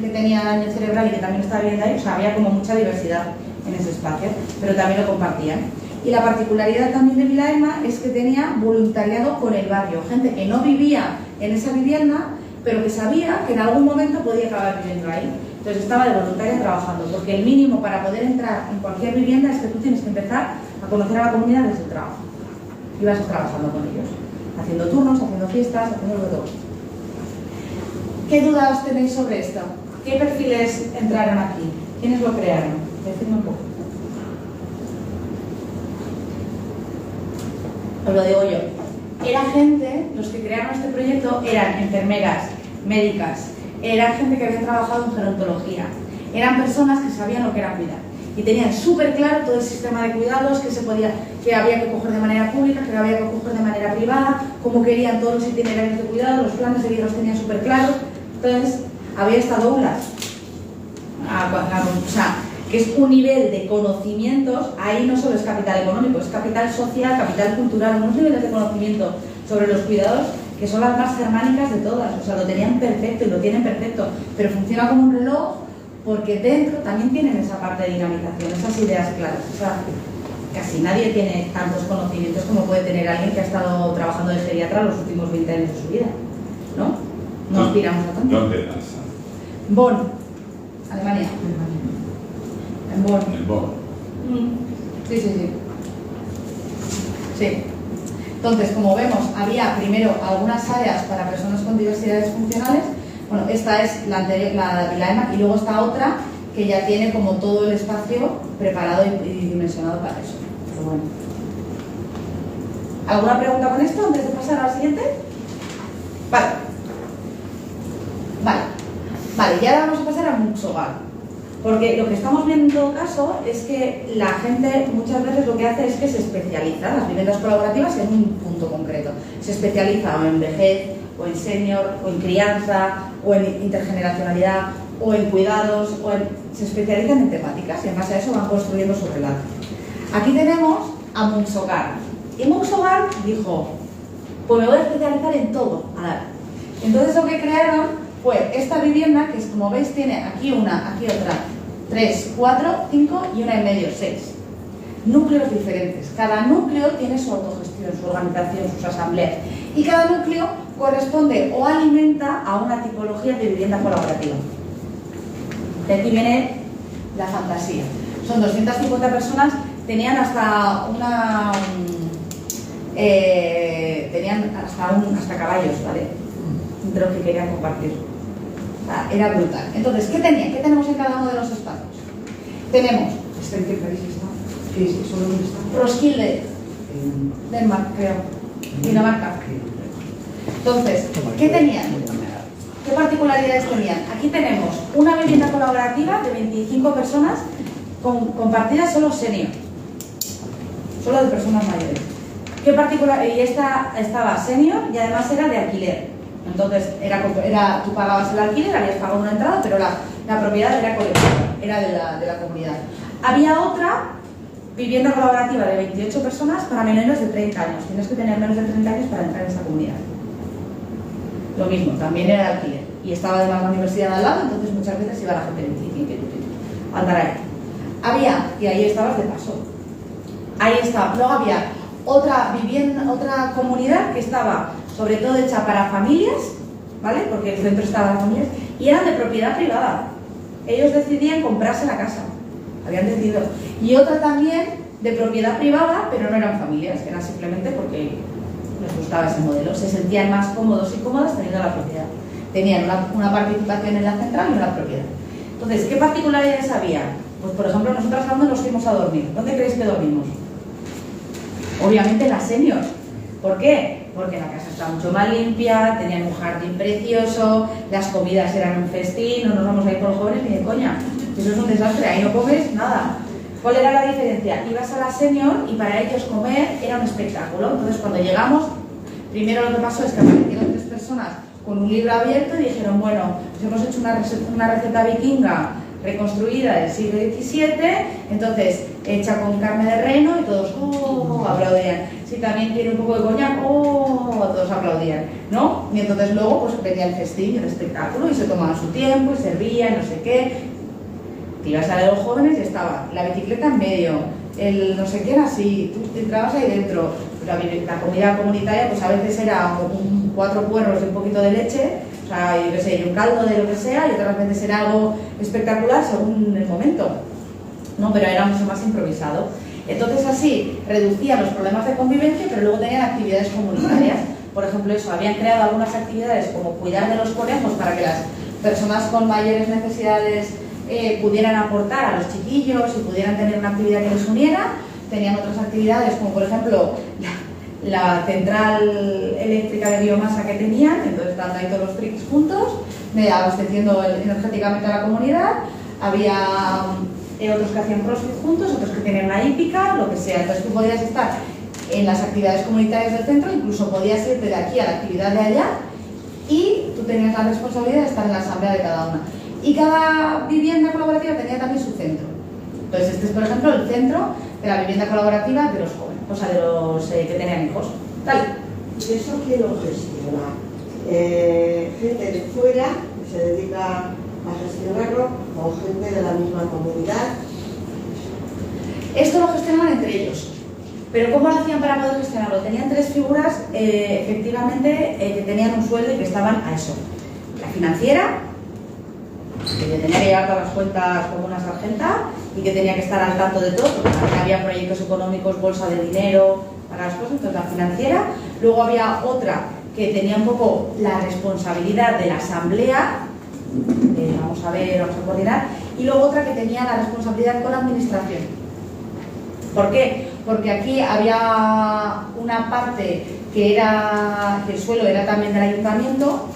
que tenía daño cerebral y que también estaba viviendo ahí. O sea, había como mucha diversidad en ese espacio, pero también lo compartían. Y la particularidad también de Vilaema es que tenía voluntariado con el barrio, gente que no vivía en esa vivienda, pero que sabía que en algún momento podía acabar viviendo ahí. Entonces estaba de voluntaria trabajando, porque el mínimo para poder entrar en cualquier vivienda es que tú tienes que empezar a conocer a la comunidad desde el trabajo. Y vas trabajando con ellos, haciendo turnos, haciendo fiestas, haciendo todo. ¿Qué dudas tenéis sobre esto? ¿Qué perfiles entraron aquí? ¿Quiénes lo crearon? Decidme un poco. Os lo digo yo. Era gente, los que crearon este proyecto eran enfermeras, médicas, eran gente que había trabajado en gerontología, eran personas que sabían lo que era cuidar y tenían súper claro todo el sistema de cuidados que había que coger de manera pública, que había que coger de manera privada, cómo querían todos los itinerarios de cuidado, los planes de vida los tenían súper claros. Entonces, había estado aulas. O sea, que es un nivel de conocimientos, ahí no solo es capital económico, es capital social, capital cultural, unos niveles de conocimiento sobre los cuidados que son las más germánicas de todas. O sea, lo tenían perfecto y lo tienen perfecto, pero funciona como un reloj porque dentro también tienen esa parte de dinamización, esas ideas claras, esa casi nadie tiene tantos conocimientos como puede tener alguien que ha estado trabajando de geriatra los últimos 20 años de su vida, ¿no? No aspiramos a tanto. ¿Dónde das? Bonn, Alemania. En Bonn. En Bonn. Sí, sí, sí. Sí. Entonces, como vemos, había primero algunas áreas para personas con diversidades funcionales. Bueno, esta es la anterior, la de la EMA, y luego está otra que ya tiene como todo el espacio preparado y dimensionado para eso. Pero bueno. ¿Alguna pregunta con esto antes de pasar a la siguiente? Vale. Vale. Vale, y ahora vamos a pasar a Mux Hogar. Porque lo que estamos viendo en todo caso es que la gente muchas veces lo que hace es que se especializa, las viviendas colaborativas, en un punto concreto. Se especializa o en vejez, o en senior, o en crianza, o en intergeneracionalidad, o en cuidados, se especializan en temáticas y en base a eso van construyendo su relato. Aquí tenemos a Mux Hogar. Y Mux Hogar dijo, pues me voy a especializar en todo. Entonces lo que crearon fue esta vivienda, que como veis tiene aquí una, aquí otra, 3, 4, 5 y una en medio, 6. Núcleos diferentes. Cada núcleo tiene su autogestión, su organización, sus asambleas. Y cada núcleo corresponde o alimenta a una tipología de vivienda colaborativa. De aquí viene la fantasía. Son 250 personas, tenían hasta una... tenían hasta caballos, ¿vale? De los que querían compartir. Era brutal. Entonces, ¿qué tenían? ¿Qué tenemos en cada uno de los espacios? Tenemos... ¿En qué país está? Sí, solo dónde está. Roskilde, Denmark, creo. Dinamarca. Entonces, ¿qué tenían? ¿Qué particularidades tenían? Aquí tenemos una vivienda colaborativa de 25 personas compartida solo senior. Solo de personas mayores. ¿Qué particular? Y esta estaba senior y además era de alquiler. Entonces, tú pagabas el alquiler, habías pagado una entrada, pero la propiedad era colectiva, era de la comunidad. Había otra vivienda colaborativa de 28 personas para menores de 30 años. Tienes que tener menos de 30 años para entrar en esa comunidad. Lo mismo, también era de alquiler. Y estaba además la universidad al lado, entonces muchas veces iba la gente en bicicleta a andar ahí. Había, y ahí estabas de paso. Ahí estaba. Luego había otra vivienda, otra comunidad que estaba sobre todo hecha para familias, ¿vale? Porque el centro estaba de familias, y eran de propiedad privada. Ellos decidían comprarse la casa, habían decidido. Y otra también de propiedad privada, pero no eran familias, eran simplemente porque les gustaba ese modelo. Se sentían más cómodos y cómodas teniendo la propiedad. Tenían una participación en la central y una propiedad. Entonces, ¿qué particularidades había? Pues, por ejemplo, nosotros a dónde nos fuimos a dormir. ¿Dónde creéis que dormimos? Obviamente en las seniors. ¿Por qué? Porque la casa estaba mucho más limpia, tenían un jardín precioso, las comidas eran un festín, no nos vamos a ir por los jóvenes ni de coña. Eso es un desastre, ahí no comes nada. ¿Cuál era la diferencia? Ibas a la senior y para ellos comer era un espectáculo. Entonces cuando llegamos, primero lo que pasó es que aparecieron 3 personas con un libro abierto y dijeron, bueno, pues hemos hecho una receta vikinga reconstruida del siglo XVII, entonces hecha con carne de reno y todos aplaudían. Si también tiene un poco de coñac, todos aplaudían, ¿no? Y entonces luego pues venía el festín, el espectáculo, y se tomaban su tiempo y servían, no sé qué. Te ibas a ver a los jóvenes y estaba la bicicleta en medio, el no sé qué era así, tú te entrabas ahí dentro. La comida comunitaria pues a veces era 4 puerros y un poquito de leche, o sea, yo qué sé, un caldo de lo que sea, y otras veces era algo espectacular según el momento, ¿no? Pero era mucho más improvisado. Entonces así reducían los problemas de convivencia, pero luego tenían actividades comunitarias. Por ejemplo, eso, habían creado algunas actividades como cuidar de los conejos para que las personas con mayores necesidades pudieran aportar a los chiquillos y pudieran tener una actividad que les uniera. Tenían otras actividades como por ejemplo la central eléctrica de biomasa que tenían, entonces estaban ahí todos los frikis juntos, abasteciendo energéticamente a la comunidad. Había otros que hacían crossfit juntos, otros que tenían una hípica, lo que sea. Entonces tú podías estar en las actividades comunitarias del centro, incluso podías irte de aquí a la actividad de allá, y tú tenías la responsabilidad de estar en la asamblea de cada una. Y cada vivienda colaborativa tenía también su centro. Entonces este es, por ejemplo, el centro de la vivienda colaborativa de los jóvenes, o sea, de los que tenían hijos. Dale. ¿Y eso quién lo gestiona? ¿Gente de fuera que se dedica a gestionarlo o gente de la misma comunidad? Esto lo gestionaban entre ellos. Pero ¿cómo lo hacían para poder gestionarlo? Tenían 3 figuras, efectivamente, que tenían un sueldo y que estaban a eso. La financiera, que tenía que llevar todas las cuentas como una sargenta y que tenía que estar al tanto de todo, porque también había proyectos económicos, bolsa de dinero, para las cosas, entonces la financiera. Luego había otra que tenía un poco la responsabilidad de la asamblea, vamos a ver, vamos a coordinar, y luego otra que tenía la responsabilidad con la administración. ¿Por qué? Porque aquí había una parte que el suelo era también del ayuntamiento,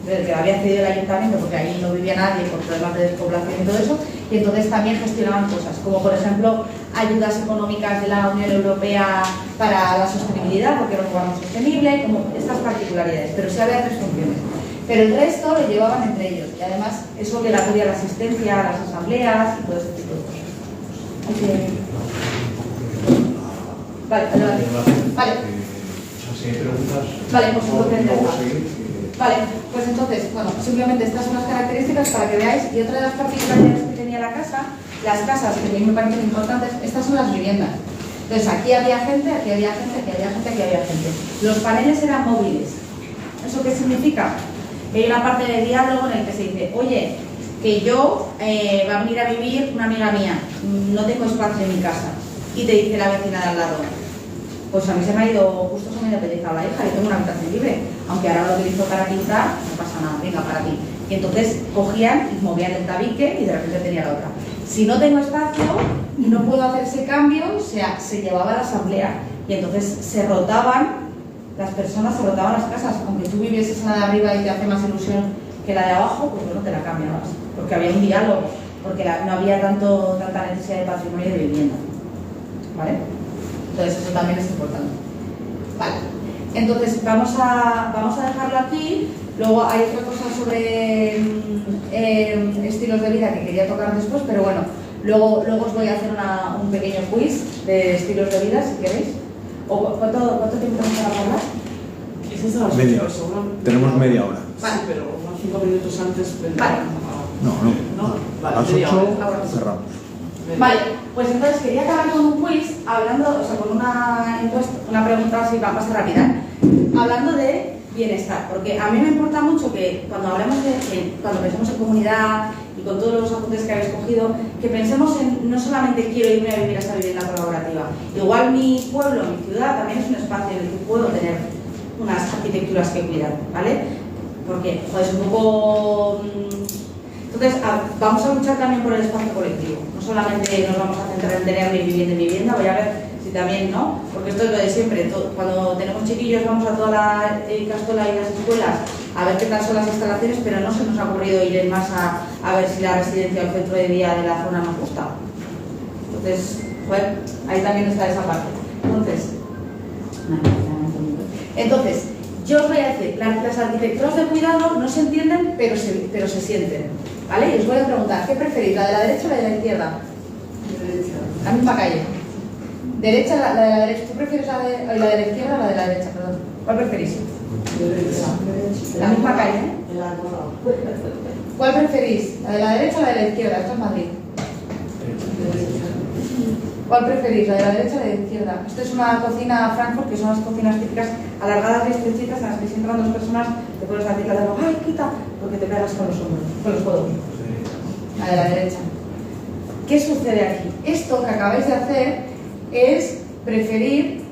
del que había cedido el ayuntamiento porque ahí no vivía nadie por problemas de despoblación y todo eso, y entonces también gestionaban cosas, como por ejemplo ayudas económicas de la Unión Europea para la sostenibilidad, porque era un lugar muy sostenible, como estas particularidades, pero sí había 3 funciones. Pero el resto lo llevaban entre ellos, y además es obligatoria la asistencia a las asambleas y todo ese tipo de cosas. Vale, adelante. Vale. Si hay preguntas, vale, pues podemos seguir. Vale, pues entonces, bueno, simplemente estas son las características para que veáis. Y otra de las particularidades que tenía la casa, las casas que a mí me parecen importantes, estas son las viviendas. Entonces aquí había gente, aquí había gente, aquí había gente, aquí había gente. Los paneles eran móviles. ¿Eso qué significa? Que hay una parte de diálogo en el que se dice, oye, que yo va a venir a vivir una amiga mía, no tengo espacio en mi casa. Y te dice la vecina de al lado, pues a mí se me ha ido, justo se me ha independizado la hija y tengo una habitación libre, aunque ahora lo utilizo para pintar, no pasa nada, venga, para ti. Y entonces cogían y movían el tabique y de repente tenía la otra. Si no tengo espacio y no puedo hacer ese cambio, o sea, se llevaba a la asamblea y entonces se rotaban, las personas se rotaban las casas, aunque tú vivieses en la de arriba y te hace más ilusión que la de abajo, pues bueno, te la cambiabas, porque había un diálogo, porque no había tanta necesidad de patrimonio y de vivienda. ¿Vale? Entonces eso también es importante. Vale. Entonces vamos a dejarlo aquí. Luego hay otra cosa sobre estilos de vida que quería tocar después, pero bueno, luego os voy a hacer un pequeño quiz de estilos de vida, si queréis. ¿Cuánto tiempo tenemos para hablar? ¿Es eso las Media 8 hora. horas? Tenemos media hora. Vale, pero unos 5 minutos antes vendrá. Vale. No. Vale, A las media 8 hora. cerramos. Vale, pues entonces quería acabar con un quiz, hablando, o sea, con una pregunta así, va a ser rápida, hablando de bienestar, porque a mí me importa mucho que cuando hablemos cuando pensemos en comunidad y con todos los apuntes que habéis cogido, que pensemos en no solamente quiero irme a vivir a esta vivienda colaborativa, igual mi pueblo, mi ciudad también es un espacio en el que puedo tener unas arquitecturas que cuidar, ¿vale? Porque es un poco... Entonces, vamos a luchar también por el espacio colectivo. No solamente nos vamos a centrar en tener mi vivienda, voy a ver si también, ¿no? Porque esto es lo de siempre. Cuando tenemos chiquillos vamos a toda la Castola y las escuelas a ver qué tal son las instalaciones, pero no se nos ha ocurrido ir en masa a ver si la residencia o el centro de día de la zona nos gusta. Entonces, bueno, ahí también está esa parte. Entonces, yo os voy a decir, las arquitecturas de cuidado no se entienden, pero se sienten. ¿Vale? Y os voy a preguntar, ¿qué preferís? ¿La de la derecha o la de la izquierda? Derecha. La misma calle. Derecha, la de la derecha. ¿Tú prefieres la de la izquierda o la de la derecha? Perdón. ¿Cuál preferís? Derecha. La misma calle, ¿eh? El arbolado. ¿Cuál preferís? ¿La de la derecha o la de la izquierda? Esto es Madrid. ¿Cuál preferís? ¿La de la derecha o la de la izquierda? Esto es una cocina Frankfurt, que son las cocinas típicas alargadas y estrechitas en las que si entran 2 personas te puedes decir la de algo, ¡ay, quita! Porque te pegas con los hombros, con los codos. La de la derecha. ¿Qué sucede aquí? Esto que acabáis de hacer es preferir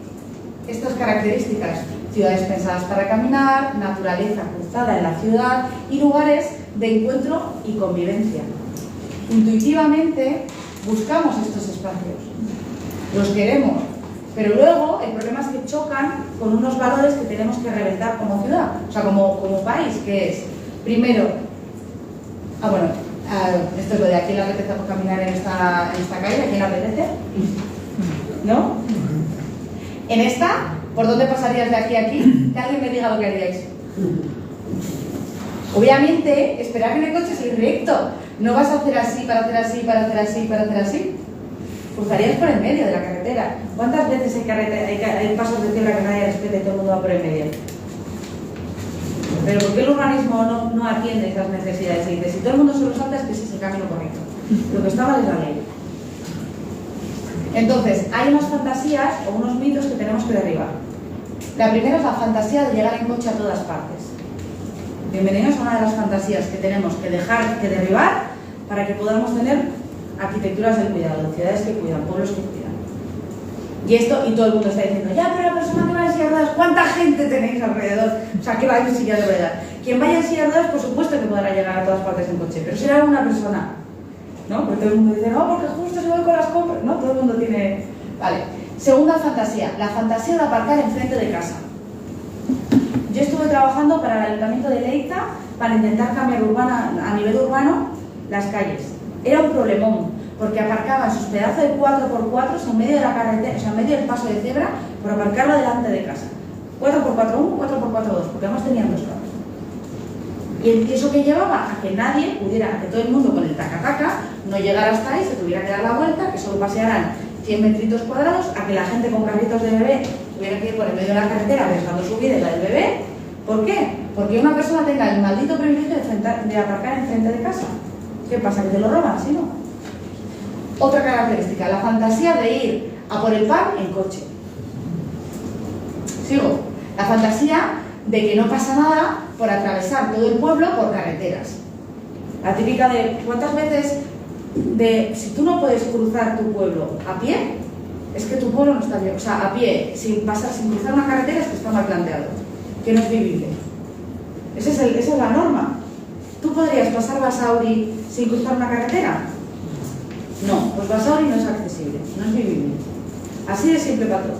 estas características. Ciudades pensadas para caminar, naturaleza cruzada en la ciudad y lugares de encuentro y convivencia. Intuitivamente buscamos estos espacios, los queremos, pero luego el problema es que chocan con unos valores que tenemos que reventar como ciudad, o sea, como país, que es, primero, esto es lo de aquí le apetece caminar en esta calle, ¿a quién le apetece? ¿No? En esta, ¿por dónde pasarías de aquí a aquí? Que alguien me diga lo que haríais. Obviamente, esperar en el coche es ir recto. No vas a hacer así, para hacer así, para hacer así, para hacer así. Cruzarías por el medio de la carretera. ¿Cuántas veces hay pasos de tierra que nadie respeta y todo el mundo va por el medio? Pero ¿por qué el urbanismo no atiende esas necesidades? Y dice, si todo el mundo se lo salta es que ese es el camino correcto. Lo que está mal es la ley. Entonces, hay unas fantasías o unos mitos que tenemos que derribar. La primera es la fantasía de llegar en coche a todas partes. Bienvenidos a una de las fantasías que tenemos que derribar para que podamos tener arquitecturas del cuidado, ciudades que cuidan, pueblos que cuidan. Y todo el mundo está diciendo, ya, pero la persona que va en silla de ruedas, ¿cuánta gente tenéis alrededor? O sea, que va en silla de ruedas. Quien vaya en silla de ruedas, por supuesto que podrá llegar a todas partes en coche, pero será una persona, ¿no? Porque todo el mundo dice, no, porque justo se voy con las compras, ¿no? Todo el mundo tiene... Vale. Segunda fantasía, la fantasía de aparcar enfrente de casa. Yo estuve trabajando para el Ayuntamiento de Leita para intentar cambiar a nivel urbano las calles. Era un problemón, porque aparcaban sus pedazos de 4x4 en medio de la carretera, o sea, en medio del paso de cebra, por aparcarlo delante de casa. 4x4-1, 4x4-2, porque además tenían dos carros. Y eso que llevaba a que nadie pudiera, a que todo el mundo con el taca-taca no llegara hasta ahí, se tuviera que dar la vuelta, que solo pasearan 100 metritos cuadrados, a que la gente con carritos de bebé tuviera que ir por el medio de la carretera arriesgando su vida y la del bebé. ¿Por qué? Porque una persona tenga el maldito privilegio de aparcar enfrente de casa. ¿Qué pasa? ¿Que te lo roban? ¿Sí, no? Otra característica, la fantasía de ir a por el pan en coche. Sigo. La fantasía de que no pasa nada por atravesar todo el pueblo por carreteras. La típica de cuántas veces si tú no puedes cruzar tu pueblo a pie, es que tu pueblo no está bien. O sea, a pie, sin cruzar una carretera, es que está mal planteado, que no es vivible. Esa es la norma. ¿Tú podrías pasar Basauri sin cruzar una carretera? No, pues Basauri no es accesible, no es vivible. Así de simple para todo.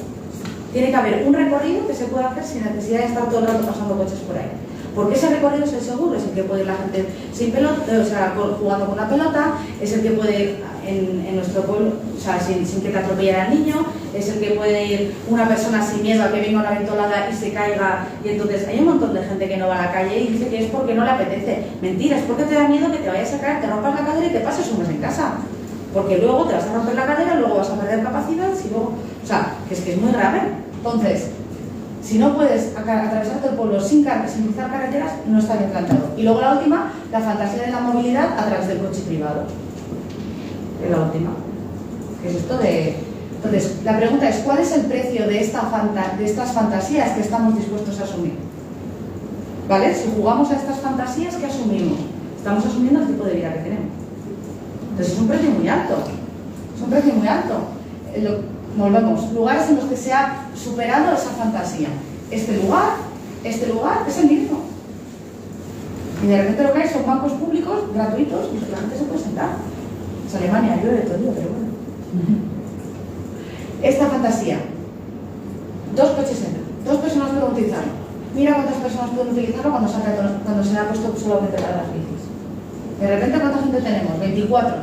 Tiene que haber un recorrido que se pueda hacer sin necesidad de estar todo el rato pasando coches por ahí. Porque ese recorrido es el seguro, es el que puede ir la gente sin pelota, o sea, jugando con una pelota, es el que puede ir en nuestro pueblo, o sea, sin que te atropellara al niño, es el que puede ir una persona sin miedo a que venga una ventolada y se caiga. Y entonces hay un montón de gente que no va a la calle y dice que es porque no le apetece. Mentira, es porque te da miedo que te vayas a caer, te rompas la cadera y te pases un mes en casa. Porque luego te vas a romper la cadera, luego vas a perder capacidad, y luego... O sea, que es muy grave. Entonces, si no puedes atravesar todo el pueblo sin cruzar carreteras, no está bien plantado. Y luego la última, la fantasía de la movilidad a través del coche privado. Es la última. ¿Qué es esto de...? Entonces, la pregunta es, ¿cuál es el precio de estas fantasías que estamos dispuestos a asumir? ¿Vale? Si jugamos a estas fantasías, ¿qué asumimos? Estamos asumiendo el tipo de vida que tenemos. Entonces, es un precio muy alto. Es un precio muy alto. Volvemos, lugares en los que se ha superado esa fantasía. Este lugar es el mismo. Y de repente lo que hay son bancos públicos gratuitos y la gente se puede sentar. Es Alemania, llueve todo el día, pero bueno. Esta fantasía. 2 coches entran, 2 personas pueden utilizarlo. Mira cuántas personas pueden utilizarlo cuando se ha puesto solamente para las bicis. De repente, ¿cuánta gente tenemos? 24.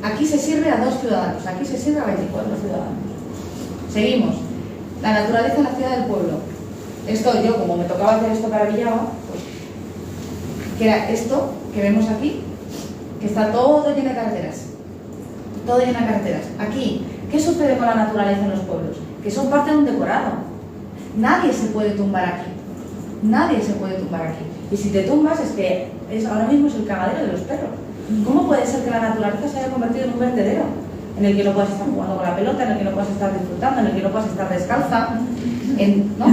Aquí se sirve a 2 ciudadanos, aquí se sirve a 24 ciudadanos. Seguimos. La naturaleza en la ciudad del pueblo. Esto, yo como me tocaba hacer esto para Villava, pues, que era esto que vemos aquí, que está todo lleno de carreteras. Todo lleno de carreteras. Aquí, ¿qué sucede con la naturaleza en los pueblos? Que son parte de un decorado. Nadie se puede tumbar aquí. Nadie se puede tumbar aquí. Y si te tumbas es que ahora mismo es el cagadero de los perros. ¿Cómo puede ser que la naturaleza se haya convertido en un vertedero? En el que no puedas estar jugando con la pelota, en el que no puedas estar disfrutando, en el que no puedas estar descalza, ¿no?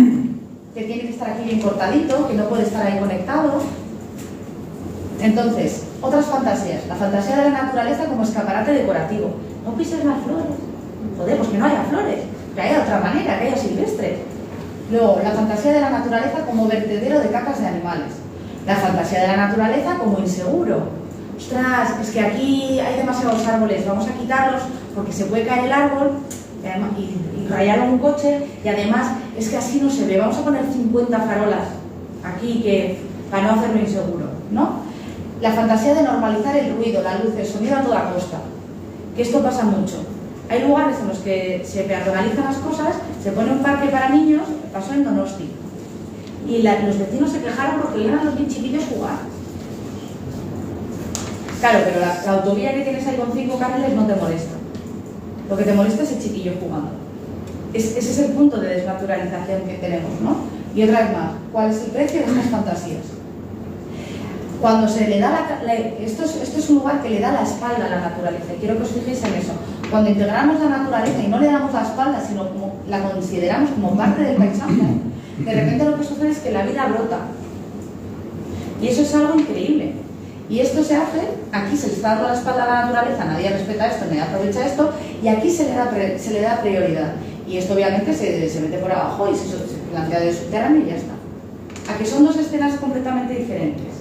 Que tiene que estar aquí bien cortadito, que no puede estar ahí conectado. Entonces, otras fantasías. La fantasía de la naturaleza como escaparate decorativo. No pises las flores. Joder, pues que no haya flores, que haya otra manera, que haya silvestre. Luego, la fantasía de la naturaleza como vertedero de cacas de animales. La fantasía de la naturaleza como inseguro. Ostras, es que aquí hay demasiados árboles, vamos a quitarlos porque se puede caer el árbol y rayarlo en un coche, y además es que así no se ve, vamos a poner 50 farolas aquí para no hacerlo inseguro, ¿no? La fantasía de normalizar el ruido, la luz, el sonido a toda costa, que esto pasa mucho. Hay lugares en los que se peatonalizan las cosas, se pone un parque para niños, pasó en Donosti, y los vecinos se quejaron porque iban a los bien chiquillos jugar. Claro, pero la autovía que tienes ahí con 5 carriles no te molesta. Lo que te molesta es el chiquillo jugando. Ese es el punto de desnaturalización que tenemos, ¿no? Y otra vez más, ¿cuál es el precio de estas fantasías? Cuando se le da esto es un lugar que le da la espalda a la naturaleza, y quiero que os fijéis en eso. Cuando integramos la naturaleza y no le damos la espalda, sino como la consideramos como parte del paisaje, de repente lo que sucede es que la vida brota. Y eso es algo increíble. Y esto se hace, aquí se le está dando la espalda a la naturaleza, nadie respeta esto, nadie aprovecha esto, y aquí se le da prioridad. Y esto obviamente se mete por abajo y se plantea de subterráneo y ya está. A que son dos escenas completamente diferentes.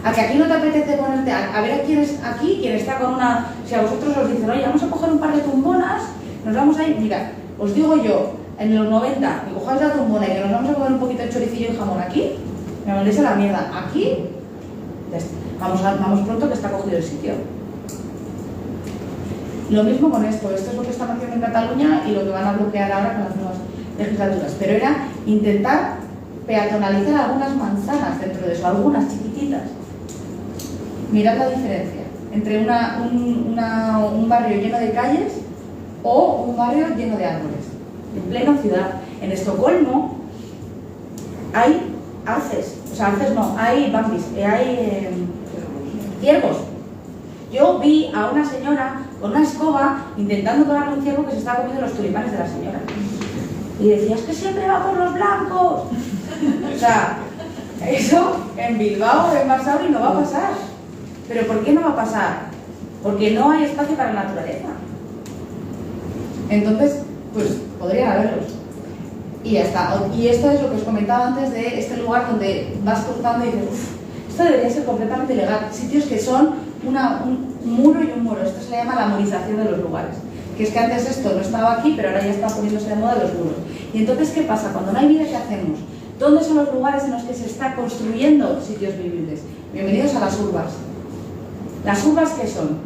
A que aquí no te apetece ponerte a ver a quién es aquí, quién está con una... Si a vosotros os dicen, oye, vamos a coger un par de tumbonas, nos vamos a ir... Mira, os digo yo, en los 90, que cojáis la tumbona y que nos vamos a comer un poquito de choricillo y jamón aquí, me mandéis a la mierda. Aquí, ya está. Vamos pronto que está cogido el sitio. Lo mismo con esto es lo que están haciendo en Cataluña y lo que van a bloquear ahora con las nuevas legislaturas. Pero era intentar peatonalizar algunas manzanas dentro de eso, algunas chiquititas. Mirad la diferencia entre un barrio lleno de calles o un barrio lleno de árboles, en plena ciudad. En Estocolmo hay arces, o sea, arces no, hay bambis, hay ciervos. Yo vi a una señora con una escoba intentando pegarle un ciervo que se estaba comiendo los tulipanes de la señora. Y decía, es que siempre va por los blancos. O sea, eso en Bilbao, en Basauri no va a pasar. ¿Pero por qué no va a pasar? Porque no hay espacio para la naturaleza. Entonces, pues podrían haberlos. Y ya está. Y esto es lo que os comentaba antes de este lugar donde vas cruzando y dices, uff, esto debería ser completamente legal. Sitios que son un muro y un muro. Esto se le llama la murización de los lugares. Que es que antes esto no estaba aquí, pero ahora ya está poniéndose de moda los muros. Y entonces, ¿qué pasa? Cuando no hay vida, ¿qué hacemos? ¿Dónde son los lugares en los que se está construyendo sitios vivibles? Bienvenidos a las urbas. ¿Las urbas qué son?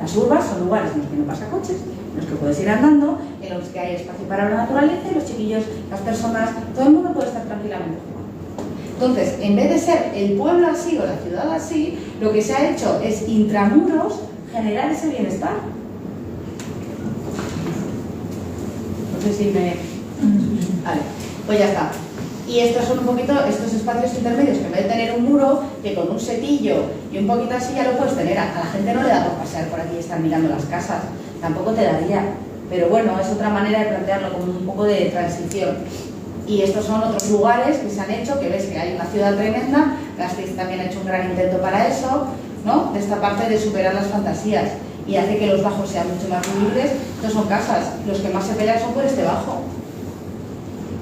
Las urbas son lugares en los que no pasa coches, en los que puedes ir andando, en los que hay espacio para la naturaleza y los chiquillos, las personas, todo el mundo puede estar tranquilamente jugando. Entonces, en vez de ser el pueblo así o la ciudad así, lo que se ha hecho es intramuros generar ese bienestar. No sé si me... Vale, pues ya está. Y estos son un poquito estos espacios intermedios que en vez de tener un muro, que con un setillo y un poquito así ya lo puedes tener. A la gente no le da por pasear por aquí y estar mirando las casas, tampoco te daría. Pero bueno, es otra manera de plantearlo, como un poco de transición. Y estos son otros lugares que se han hecho, que ves que hay una ciudad tremenda, Gasteiz también ha hecho un gran intento para eso, ¿no? De esta parte de superar las fantasías y hace que los bajos sean mucho más vivibles. Estos son casas, los que más se pelean son por este bajo.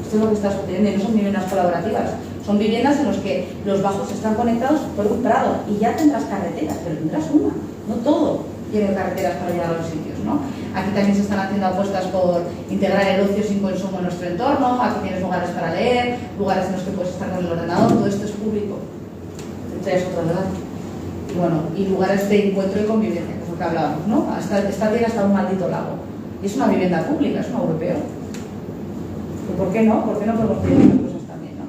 Esto es lo que está sucediendo y no son viviendas colaborativas, son viviendas en las que los bajos están conectados por un prado y ya tendrás carreteras, pero tendrás una, no todo tiene carreteras para llegar a los sitios, ¿no? Aquí también se están haciendo apuestas por integrar el ocio sin consumo en nuestro entorno, aquí tienes lugares para leer, lugares en los que puedes estar con el ordenador, todo esto es público, esto ya es otro debate. Y bueno, y lugares de encuentro y convivencia, que es lo que hablábamos, ¿no? Esta tiene hasta un maldito lago, y es una vivienda pública, es un europeo. ¿Por qué no? ¿Por qué no podemos pedir otras cosas también, no?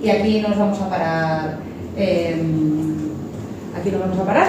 Y aquí nos vamos a parar. Aquí nos vamos a parar.